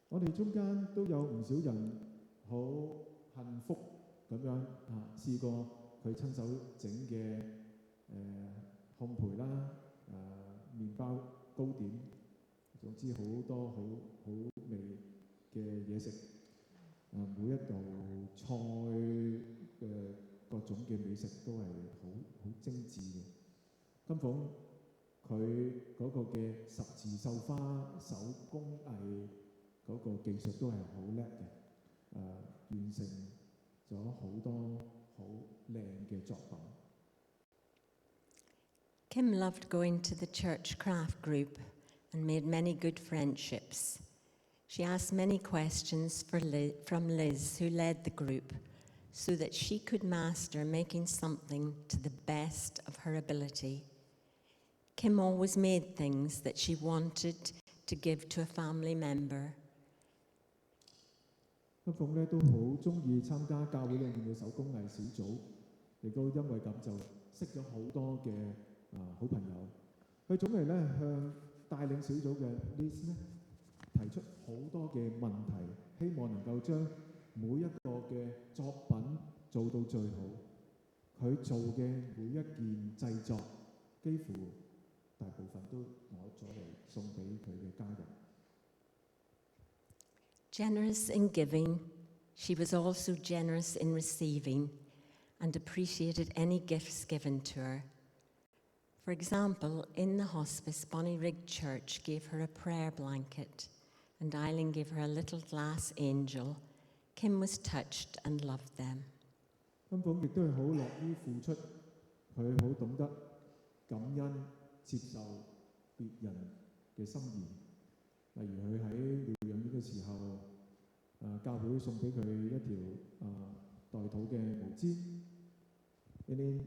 我哋中間都有唔少人好幸福咁樣試過佢親手整嘅烘焙啦、麵包糕點，總之好多好味嘅嘢食。每一道菜嘅各種嘅美食都係好精緻嘅。金鳳佢嗰個嘅十字繡花手工藝嗰個技術都係好叻嘅，完成咗好多好靚嘅作品。Kim loved going to the church craft group and made many good friendships. She asked many questions from Liz, who led the group, so that she could master making something to the best of her ability. Kim always made things that she wanted to give to a family member. 金鳳咧都好中意參加教會裏面嘅手工藝小組，亦都因為咁就識咗好多嘅好朋友。佢總係咧向帶領小組嘅 Liz 咧提出好多嘅問題，希望能夠將每一個嘅作品做到最好。佢做嘅每一件製作，幾乎大部分都攞咗嚟送俾佢嘅家人。Generous in giving, she was also generous in receiving and appreciated any gifts given to her. For example, in the hospice, Bonnyrigg Church gave her a prayer blanket and Eileen gave her a little glass angel. Kim was touched and loved them. 金鳳亦都係好樂於付出，佢好懂得感恩接受別人嘅心意。例如佢喺療養院嘅時候，教會送俾佢一條代禱嘅毛氈，呢啲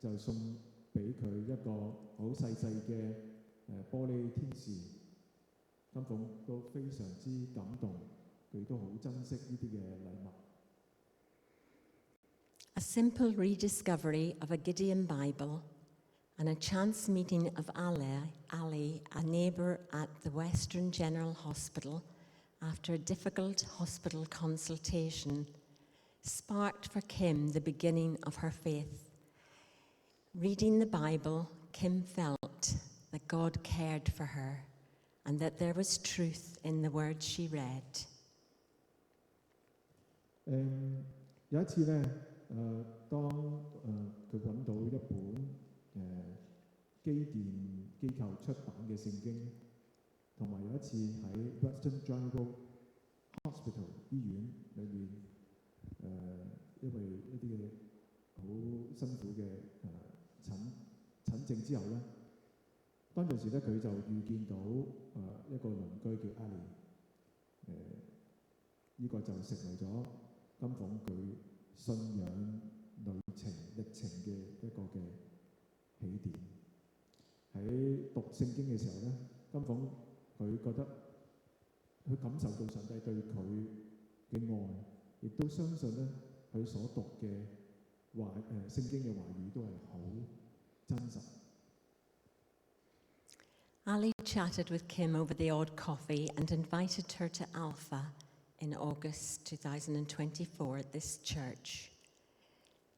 就送俾佢一個好細嘅玻璃天使。金鳳都非常之感動，佢都好珍惜呢啲嘅禮物。A simple rediscovery of a Gideon Bible and a chance meeting of Ali, a neighbour at the Western General Hospital, after a difficult hospital consultation, sparked for Kim the beginning of her faith. Reading the Bible, Kim felt that God cared for her and that there was truth in the words she read. 有一次咧，當佢揾到一本基電機構出版嘅聖經，同埋有一次喺 Western General Hospital 醫院裏面，因為一啲嘅好辛苦嘅診症之後咧，當陣時咧佢就遇見到一個鄰居叫 Ali，呢個就成為咗金鳳佢信仰歷程嘅一個嘅起點。喺讀聖經嘅時候咧，金鳳佢覺得佢感受到上帝對佢嘅愛，亦都相信咧佢所讀嘅聖經嘅話語都係好真實。Ali chatted with Kim over the odd coffee and invited her to Alpha in August 2024 at this church.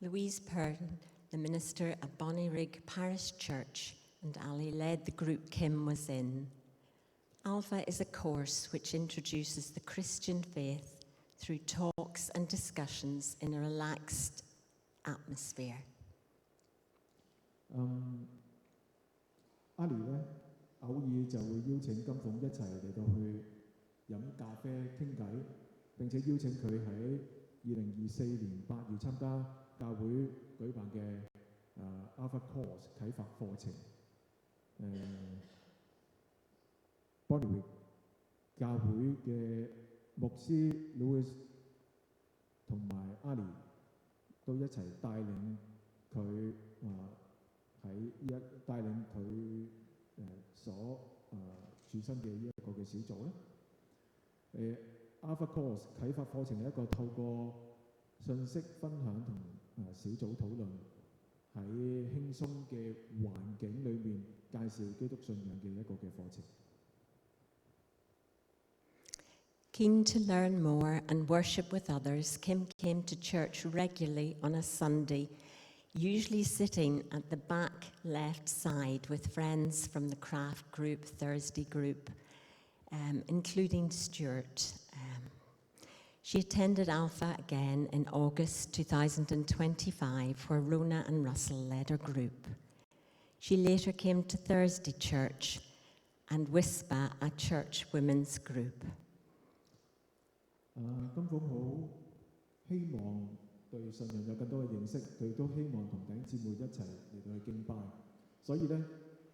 Louise Pern, the minister at Bonnyrigg Parish Church, and Ali led the group Kim was in. Alpha is a course which introduces the Christian faith through talks and discussions in a relaxed atmosphere. 阿里咧偶爾就會邀請金鳳一齊嚟到去飲咖啡傾偈，並且邀請佢喺2024年8月參加教會舉辦嘅Alpha Course 啟發課程。Bonnie 教會嘅牧師 Louis 同埋阿里都一齊帶領佢帶領佢所處身嘅呢一個嘅小組咧。Alpha Course 啟發課程係一個透過信息分享同小組討論，喺輕鬆嘅環境裏面介紹基督信仰嘅一個嘅課程。Keen to learn more and worship with others, Kim came to church regularly on a Sunday, usually sitting at the back left side with friends from the craft group, Thursday group, including Stuart. She attended Alpha again in August 2025, where Rona and Russell led her group. She later came to Thursday Church and Whisper, a church women's group. 金鳳好希望對信仰有更多嘅認識，佢都希望同弟兄姊妹一齊嚟到去敬拜，所以咧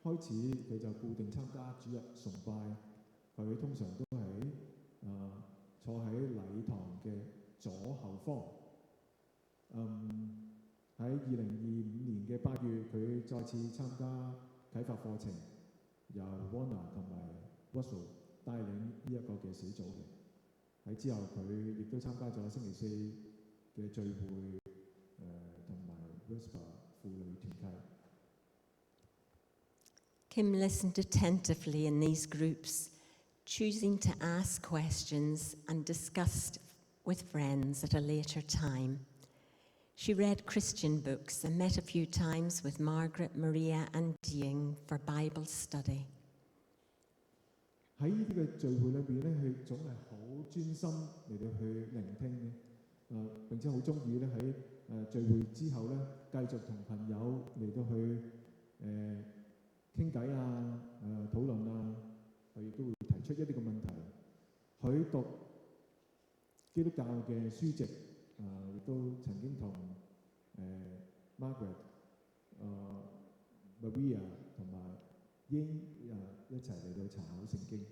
開始佢就固定參加主日崇拜，佢通常都喺坐喺禮堂嘅左後方。喺2025年嘅8月，佢再次參加啟發課程，由 Warner 同埋 Russell 帶領呢一個嘅小組嘅。喺之後，佢亦都參加咗星期四嘅聚會，同埋 Whisper 婦女團契。Kim listened attentively in these groups, choosing to ask questions and discussed with friends at a later time. She read Christian books and met a few times with Margaret, Maria and Ying for Bible study. 喺呢啲嘅聚會裏邊咧，佢總係好專心嚟到去聆聽嘅，並且好中意咧喺聚會之後咧，繼續同朋友嚟到去傾偈啊、討論啊，佢亦都會提出一啲嘅問題。佢讀基督教嘅書籍，亦都曾經同Margaret、Maria 同埋英一齊嚟到查考聖經。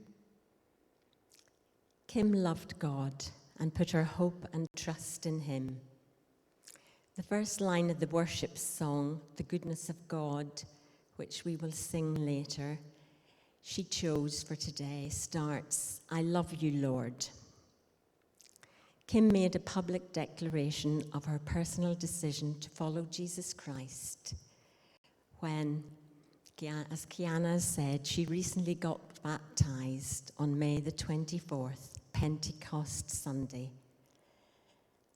Kim loved God and put her hope and trust in Him. The first line of the worship song, The Goodness of God, which we will sing later, she chose for today, starts, I love you, Lord. Kim made a public declaration of her personal decision to follow Jesus Christ when, as Kiana said, she recently got baptized on May the 24th, Pentecost Sunday.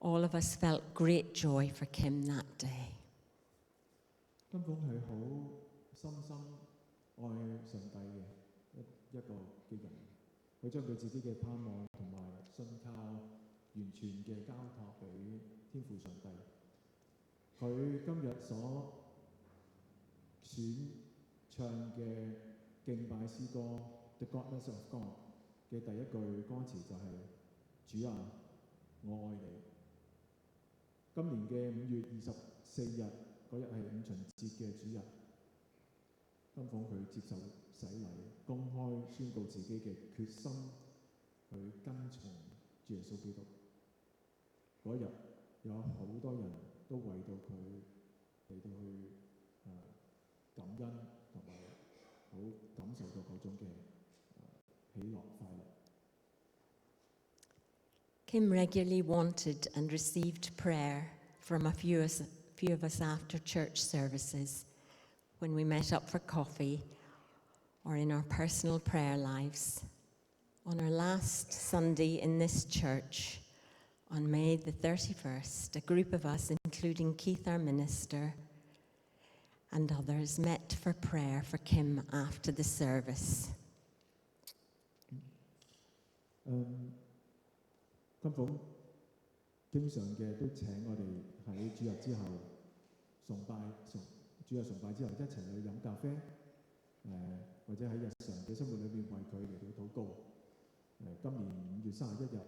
All of us felt great joy for Kim that day. 金鳳係好深深愛上帝嘅一個嘅人，佢將佢自己嘅盼望同埋信靠完全嘅交託俾天父上帝。佢今日所選唱嘅敬拜詩歌《The Godness of God》嘅第一句歌詞就係、主啊，我愛你。今年嘅5月24日嗰日係五旬節嘅主日，金鳳佢接受洗禮，公開宣告自己嘅決心去跟從主耶穌基督。嗰日有好多人都為到佢嚟到去感恩同埋好感受到嗰種嘅喜樂快樂。Kim regularly wanted and received prayer from a few of us after church services when we met up for coffee or in our personal prayer lives. On our last Sunday in this church, on May the 31st, a group of us, including Keith, our minister, and others, met for prayer for Kim after the service. 金鳳經常嘅都請我哋喺主日之後主日崇拜之後一齊去飲咖啡，或者喺日常嘅生活裏面為佢嚟到禱告。今年5月31日，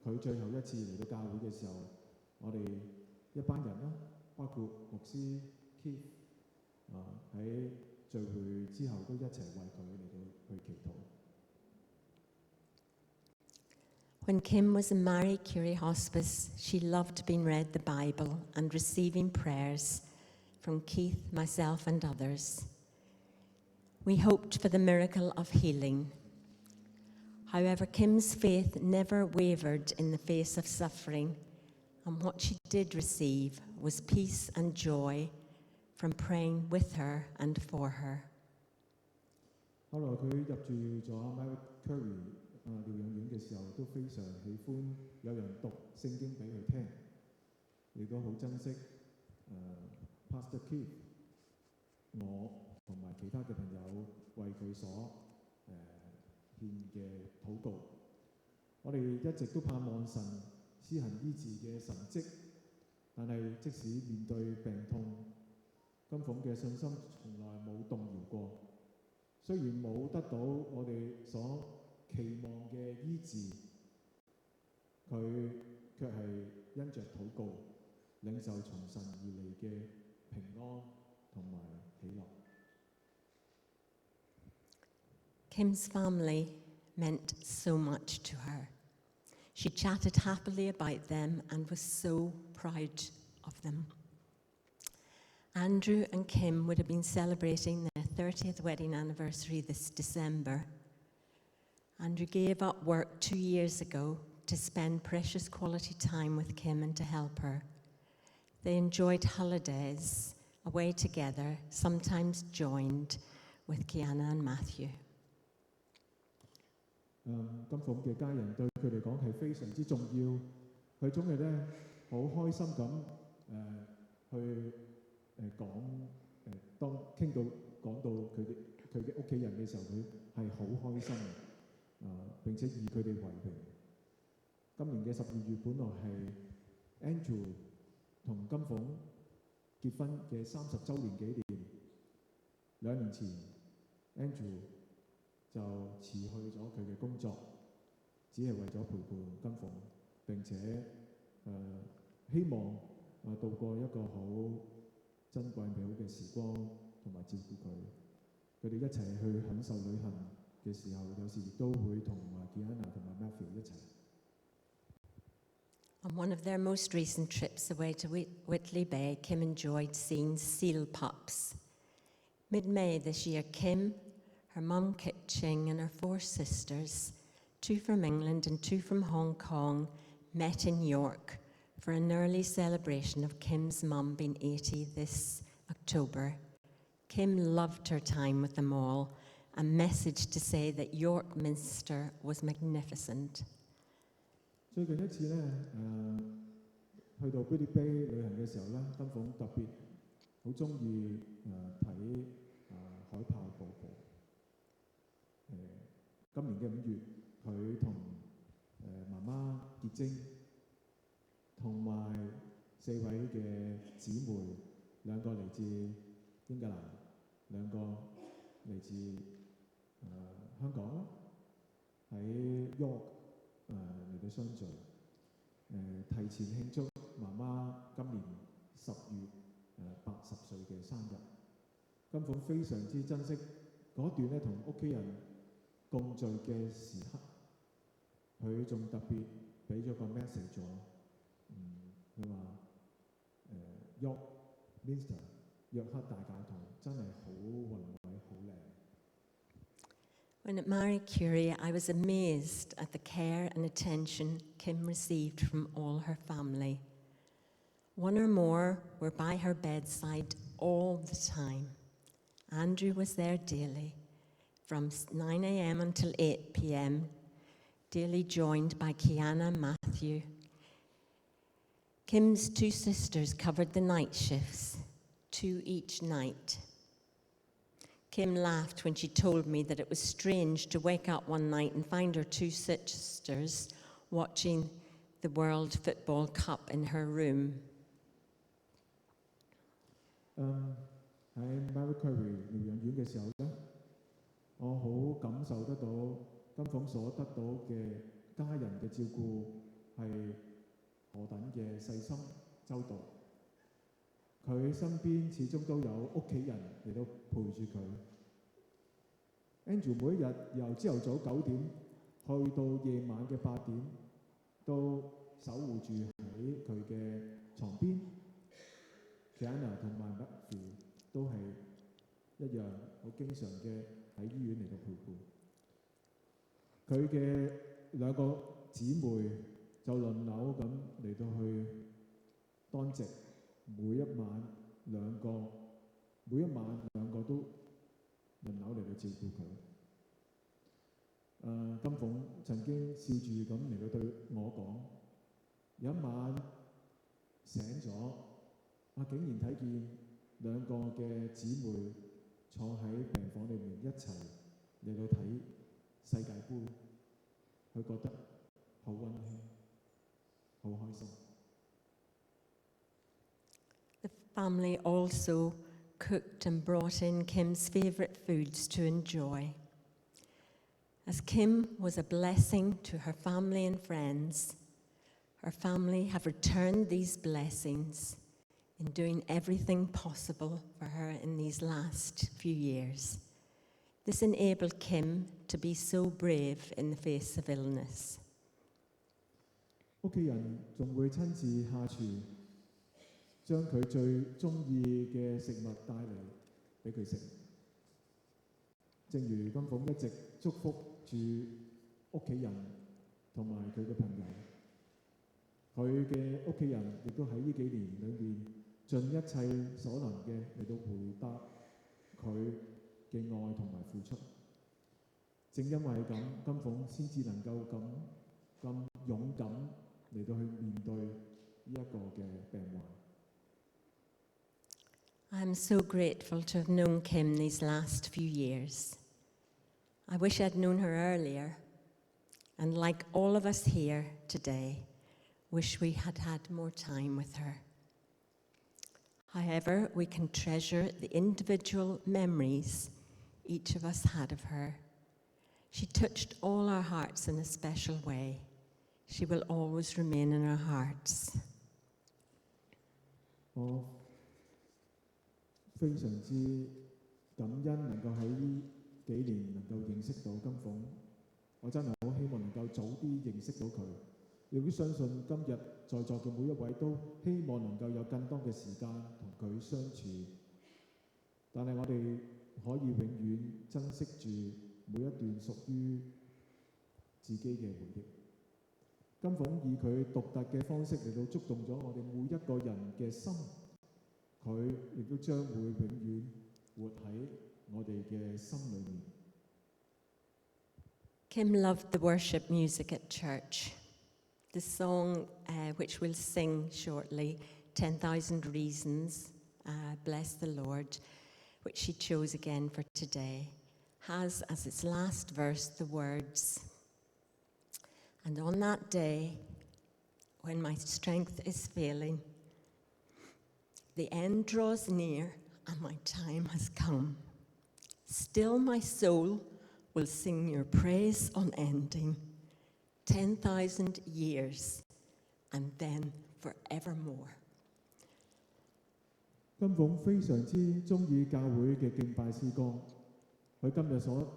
佢最後一次嚟到教會嘅時候，我哋一班人啦，包括牧師 Keith 喺聚會之後都一齊為佢嚟到去祈禱。When Kim was in Marie Curie Hospice, she loved being read the Bible and receiving prayers from Keith, myself, and others. We hoped for the miracle of healing. However, Kim's faith never wavered in the face of suffering, and what she did receive was peace and joy from praying with her and for her. 後來佢入住咗 Marie Curie 療養院嘅時候，都非常喜歡有人讀聖經俾佢聽，亦都好珍惜Pastor Keith 我同埋其他嘅朋友為佢所獻嘅禱告。我哋一直都盼望神施行醫治嘅神蹟，但係即使面對病痛，金鳳嘅信心從來冇動搖過。雖然冇得到我哋所期望嘅醫治，佢卻係因着禱告，領受從神而嚟嘅平安同埋喜樂。Kim's family meant so much to her. She chatted happily about them and was so proud of them. Andrew and Kim would have been celebrating their 30th wedding anniversary this December. Andrew gave up work 2 years ago to spend precious quality time with Kim and to help her. They enjoyed holidays away together, sometimes joined with Kiana and Matthew. 金鳳嘅家人對佢嚟講係非常之重要，佢總係咧好開心咁去講當傾到講到佢嘅屋企人嘅時候，佢係好開心並且以佢哋為榮。今年嘅12月本來係 Andrew 同金鳳結婚嘅30週年紀念，2年前 Andrew 就辭去咗佢嘅工作，只係為咗陪伴金鳳，並且希望度過一個好珍貴美好嘅時光，同埋照顧佢。佢哋一齊去享受旅行嘅時候，有時亦都會同Kiana同埋 Matthew 一齊。On one of their most recent trips away to Whitley Bay, Kim enjoyed seeing seal pups. Mid-May this year, Kim, her mum Kit Ching, and her 4 sisters, 2 from England and 2 from Hong Kong, met in York for an early celebration of Kim's mum being 80 this October. Kim loved her time with them all and messaged to say that York Minster was magnificent. 最近一次咧，去到 Whitley Bay 旅行嘅時候咧，金鳳特別好中意睇海豹瀑布。今年嘅5月，佢同媽媽潔晶同埋4位嘅姊妹，2個嚟自英格蘭，2個嚟自香港啦，喺 York 嚟到相聚，提前慶祝媽媽今年10月80歲嘅生日。金鳳非常之珍惜嗰段咧同屋企人共聚嘅時刻，佢仲特別俾咗個 message 我，佢話York Minster 約克大教堂真係好宏偉、好靚。When at Marie Curie, I was amazed at the care and attention Kim received from all her family. 1 or more were by her bedside all the time. Andrew was there daily, from 9 a.m. until 8 p.m., daily joined by Kiana and Matthew. Kim's 2 sisters covered the night shifts, 2 each night. Kim laughed when she told me that it was strange to wake up one night and find her 2 sisters watching the World Football Cup in her room. 喺 Mary Curry 療養院嘅時候咧，我好感受得到金鳳所得到嘅家人嘅照顧係何等嘅細心周到。佢身邊始終都有屋企人嚟到陪住佢。Andrew 每一日由朝頭早9點去到夜晚嘅8點，都守護住喺佢嘅床邊。Kiana 同埋 Matthew 都係一樣好經常嘅喺醫院嚟到陪伴。佢嘅兩個姊妹就輪流咁嚟到去當值，每一晚兩個都輪流嚟到照顧佢。金鳳曾經笑住咁嚟到對我講，有一晚醒咗，我竟然睇見兩個嘅姊妹坐喺病房裏面一齊嚟到睇世界盃，佢覺得好溫馨，好開心。The family also cooked and brought in Kim's favourite foods to enjoy. As Kim was a blessing to her family and friends, her family have returned these blessings in doing everything possible for her in these last few years. This enabled Kim to be so brave in the face of illness. 屋企人仲會親自下廚，將佢最中意嘅食物帶嚟俾佢食。正如金鳳一直祝福住屋企人同埋佢嘅朋友，佢嘅屋企人亦都喺呢幾年裏面盡一切所能嘅嚟到回答佢嘅愛同埋付出。正因為咁，金鳳先至能夠咁勇敢嚟到去面對呢一個嘅病患。I'm so grateful to have known Kim these last few years. I wish I'd known her earlier, and like all of us here today, wish we had had more time with her. However, we can treasure the individual memories each of us had of her. She touched all our hearts in a special way. She will always remain in our hearts. 我非常之感恩能夠喺呢幾年能夠認識到金鳳，我真係好希望能夠早啲認識到佢，亦都相信今日在座嘅每一位都希望能夠有更多嘅時間同佢相處，但係我哋可以永遠珍惜住每一段屬於自己嘅回憶。金鳳以佢獨特嘅方式嚟到觸動咗我哋每一個人嘅心，佢亦都將會永遠活喺我哋嘅心裏面。Kim loved the worship music at church. The song which we'll sing shortly, 10,000 Reasons, Bless the Lord, which she chose again for today, has as its last verse the words, "And on that day, when my strength is failing, the end draws near and my time has come. Still my soul will sing your praise unending, 10,000 years and then forevermore." 金鳳非常之中意教會嘅敬拜詩歌，佢今日所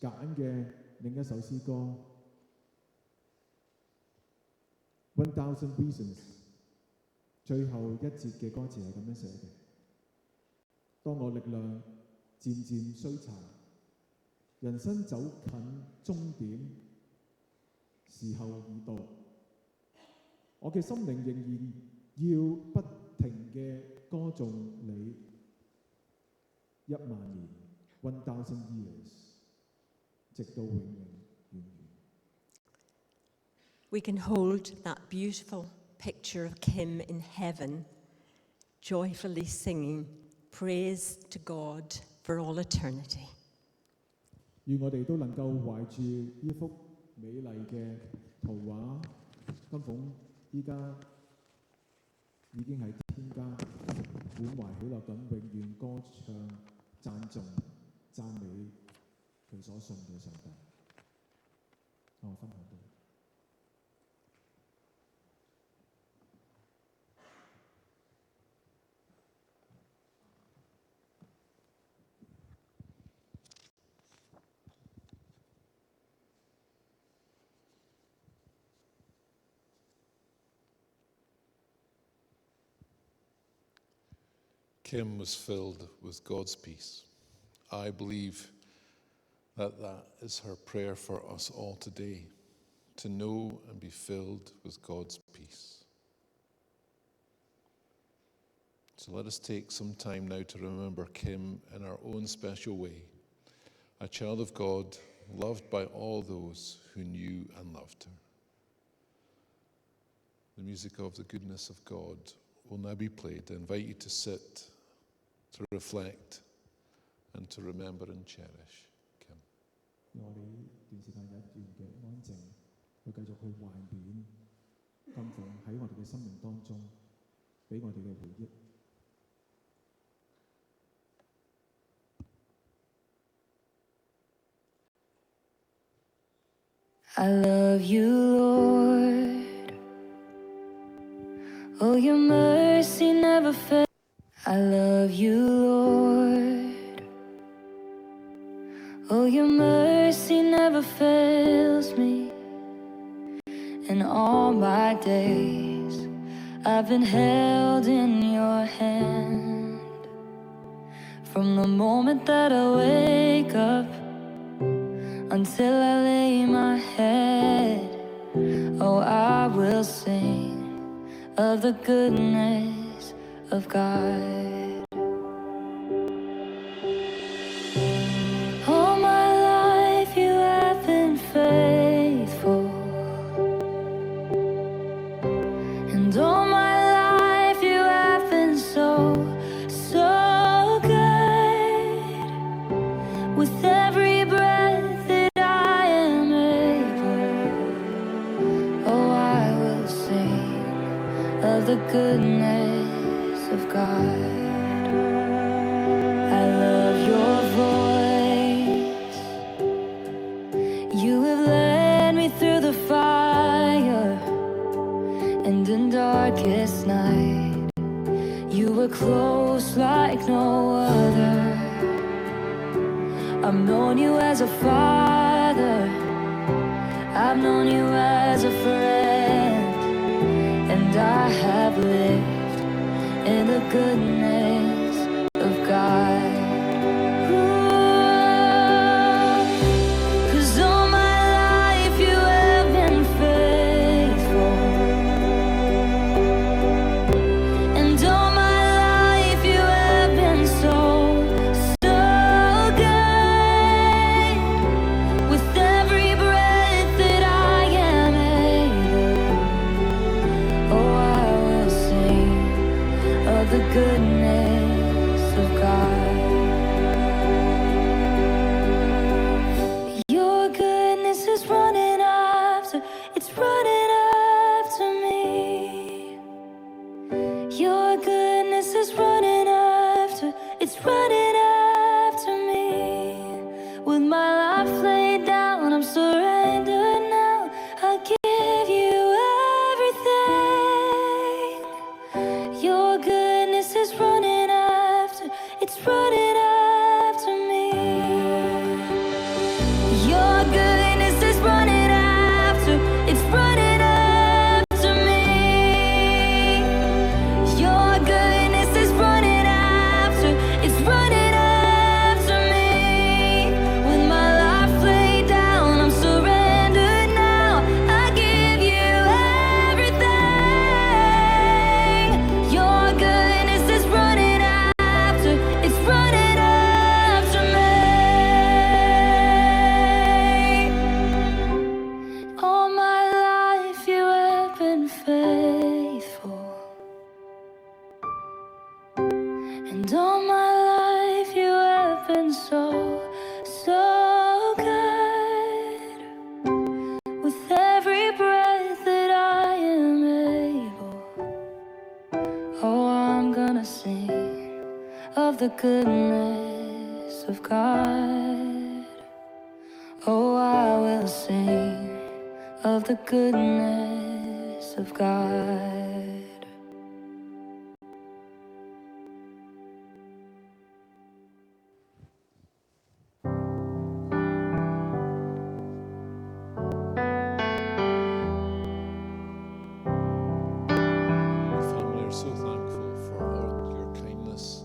揀嘅另一首詩歌《1000 Reasons》，最後一節嘅歌詞係咁樣寫嘅：當我力量漸漸衰殘，人生走近終點，時候已到，我嘅心靈仍然要不停嘅歌頌你10000年 1000 years， 直到永永遠遠。We can hold that beautiful picture of Kim in heaven, joyfully singing praise to God for all eternity. 願我哋都能夠懷住呢幅美麗嘅圖畫，金鳳依家已經喺天家。滿懷喜樂咁永遠歌唱讚頌讚美佢所信嘅上帝。我分享到。Kim was filled with God's peace. I believe that is her prayer for us all today, to know and be filled with God's peace. So let us take some time now to remember Kim in our own special way, a child of God, loved by all those who knew and loved her. The music of the goodness of God will now be played. I invite you to sit, to reflect, and to remember and cherish Kim. 讓我哋呢段時間有一段嘅安靜，去繼續去懷緬金鳳喺我哋嘅生命當中俾我哋嘅回憶。I love you, Lord. Oh, your mercy never fails. I love you, Lord. Oh, your mercy never fails me. In all my days, I've been held in your hand. From the moment that I wake up until I lay my head, oh, I will sing of the goodness of God. All my life you have been faithful, and all my life you have been so, so good. With every breath that I am able, oh, I will sing of the goodness of God. I love your voice. You have led me through the fire, and in darkest night, you were close like no other. I've known you as a father, I've known you as a friend, and I have lived in the goodness of God. Ooh, 'cause all my life you have been faithful, and all my life you have been so, so good. With every breath that I am able, oh, I will sing of the goodness of God. Your goodness is running after, it's running after me. Your goodness is running after, it's running after me. With my life laid down, I'm surrendered now. I give you everything. Your goodness is running after, it's running after me. Your goodness is running after, it's running after me. Your goodness is running after, it's running after me. With my life laid down, I'm surrendered now. I give you everything. Your goodness is running after, it's running after me. All my life you have been faithful, and all my life you have been so, so good. With every breath that I am able, oh, I'm gonna sing of the goodness of God. Oh, I will sing of the goodness of God. Family are so thankful for all your kindness.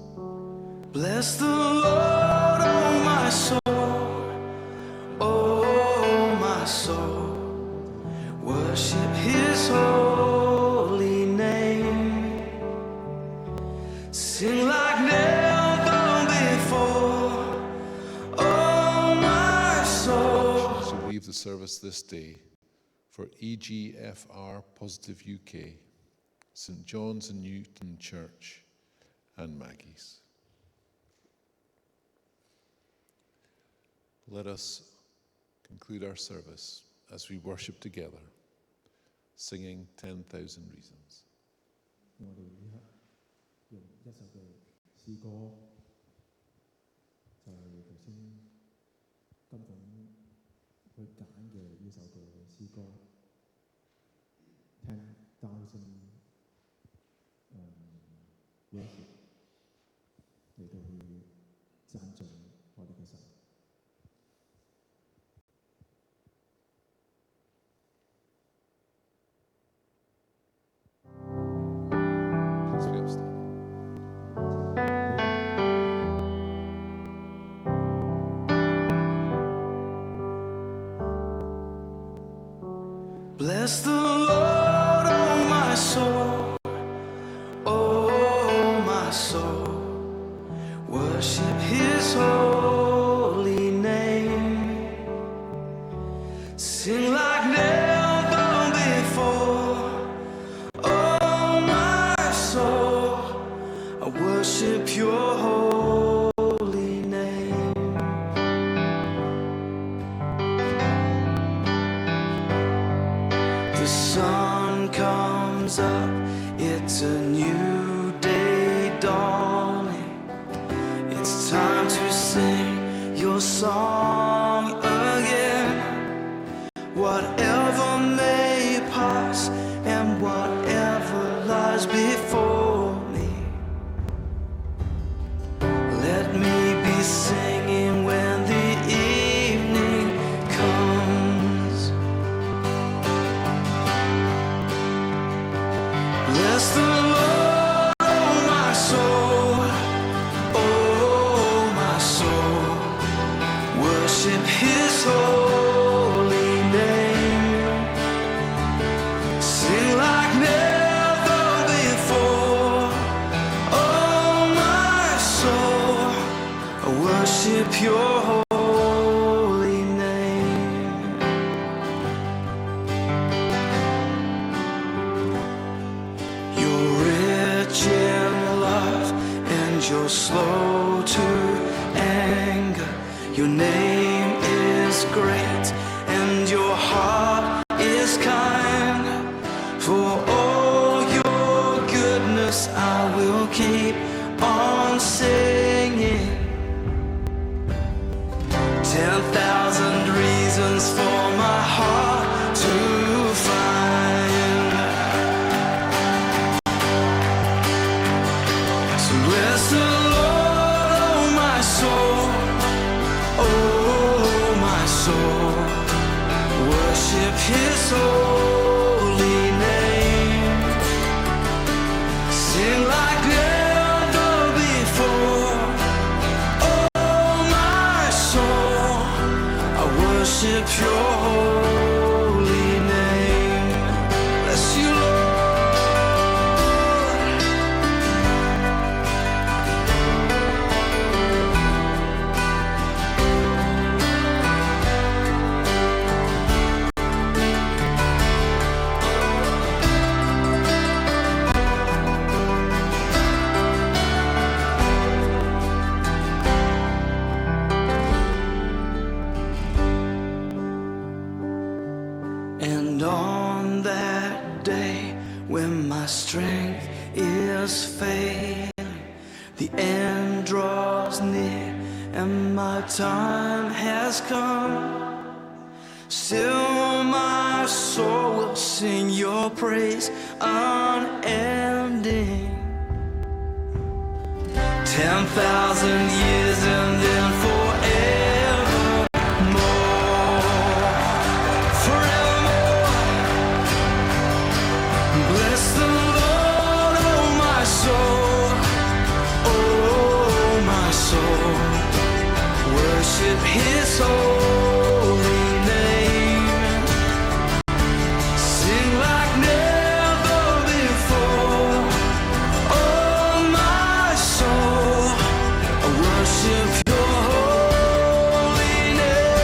Bless the Lord, oh my soul, oh my soul. Worship His holy name. Sing like never before, oh my soul. As you leave the service this day, for EGFR Positive UK, St John's and Newton Church, and Maggie's. Let us conclude our service as we worship together, singing 10,000 Reasons. 我哋呢刻用一首嘅詩歌，就係頭先金鳳去揀嘅呢首嘅詩歌，10,000 worship 嚟到去讚頌我哋嘅神。Please be upstanding. Bless the Lord, oh my soul, oh my soul. Worship His holy name. Sing like never before, oh my soul. I worship Your holy name. The sun comes up, it's a new day dawning. It's time to sing Your song again. Whatever may pass and whatever lies before me, let me be singing when the evening comes. Bless the Lord, oh my soul, oh my soul. Worship His holy name. Sing like never before, oh my soul. I worship Your holy name. You're rich in love and You're slow to anger. Your name is great and Your heart is kind. For all Your goodness I will keep on singing. 10,000 reasons for my heart to find. So bless the Lord, oh my soul, oh my soul. Worship His holy name. Sing like never before, oh my soul. I worship Your holy name. Bless You, Lord. And on that day when my strength is failing, the end draws near and my time has come, still my soul will sing your praise unending. 10,000 years and then forevermore, forevermore. Bless the Lord, oh my soul, oh my soul. Worship His holy name. Sing like never before, oh my soul. I worship your holy name.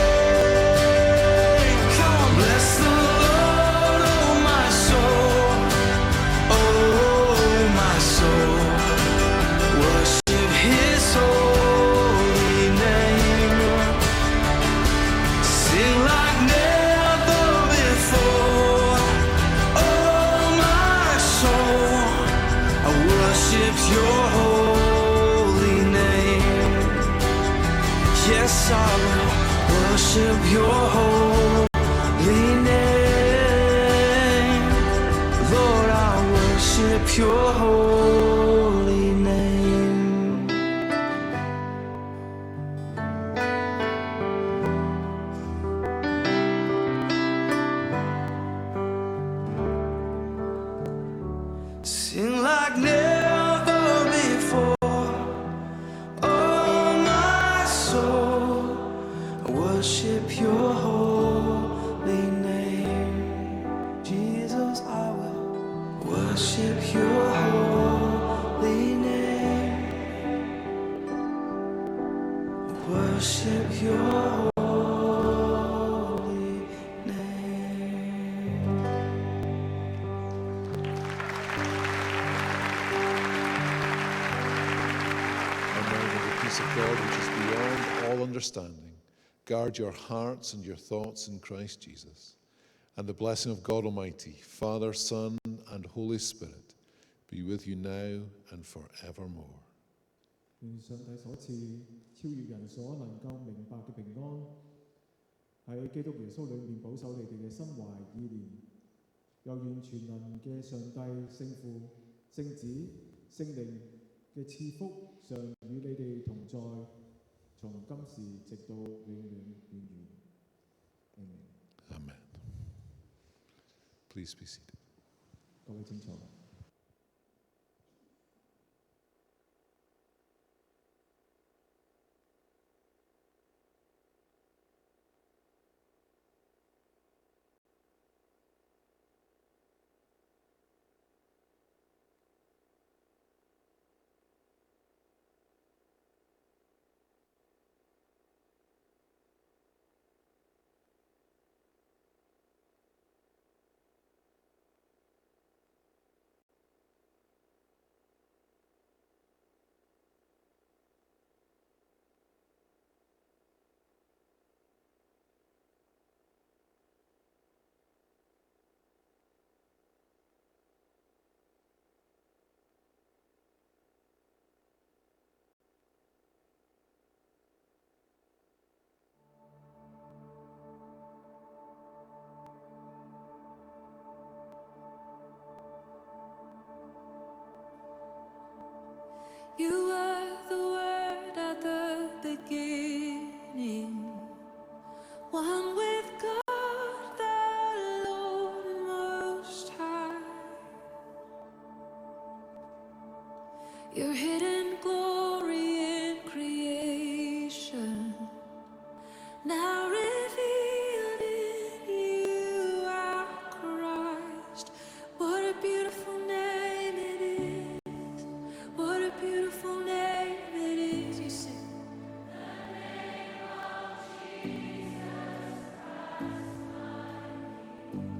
Come on, bless the Lord, oh my soul, oh my soul. Worship His holy name. Sing like never before, oh my soul. I worship your holy name. Yes, I will worship your holy name. Lord, I worship your holy name. Sing like never before, oh my soul. I worship your holy name. Jesus, I will worship your holy name. Worship your holy name. And now may the peace of God, which is beyond all understanding, guard your hearts and your thoughts in Christ Jesus. And the blessing of God Almighty, Father, Son, and Holy Spirit be with you now and forevermore. 願上帝所賜超越人所能夠明白嘅平安，喺基督耶穌裏面保守你哋嘅心懷意念，又願全能嘅上帝聖父、聖子、聖靈嘅賜福常與你哋同在，從今時直到永永遠遠。Amen。 Amen. Please be seated. 各位請坐。You were the Word at the beginning, one with God the Lord Most High. Your hidden glory in creation, now revealed in you, our Christ. What a beautiful name it is. What a beautiful name it is. You sing. The name of Jesus Christ, my King.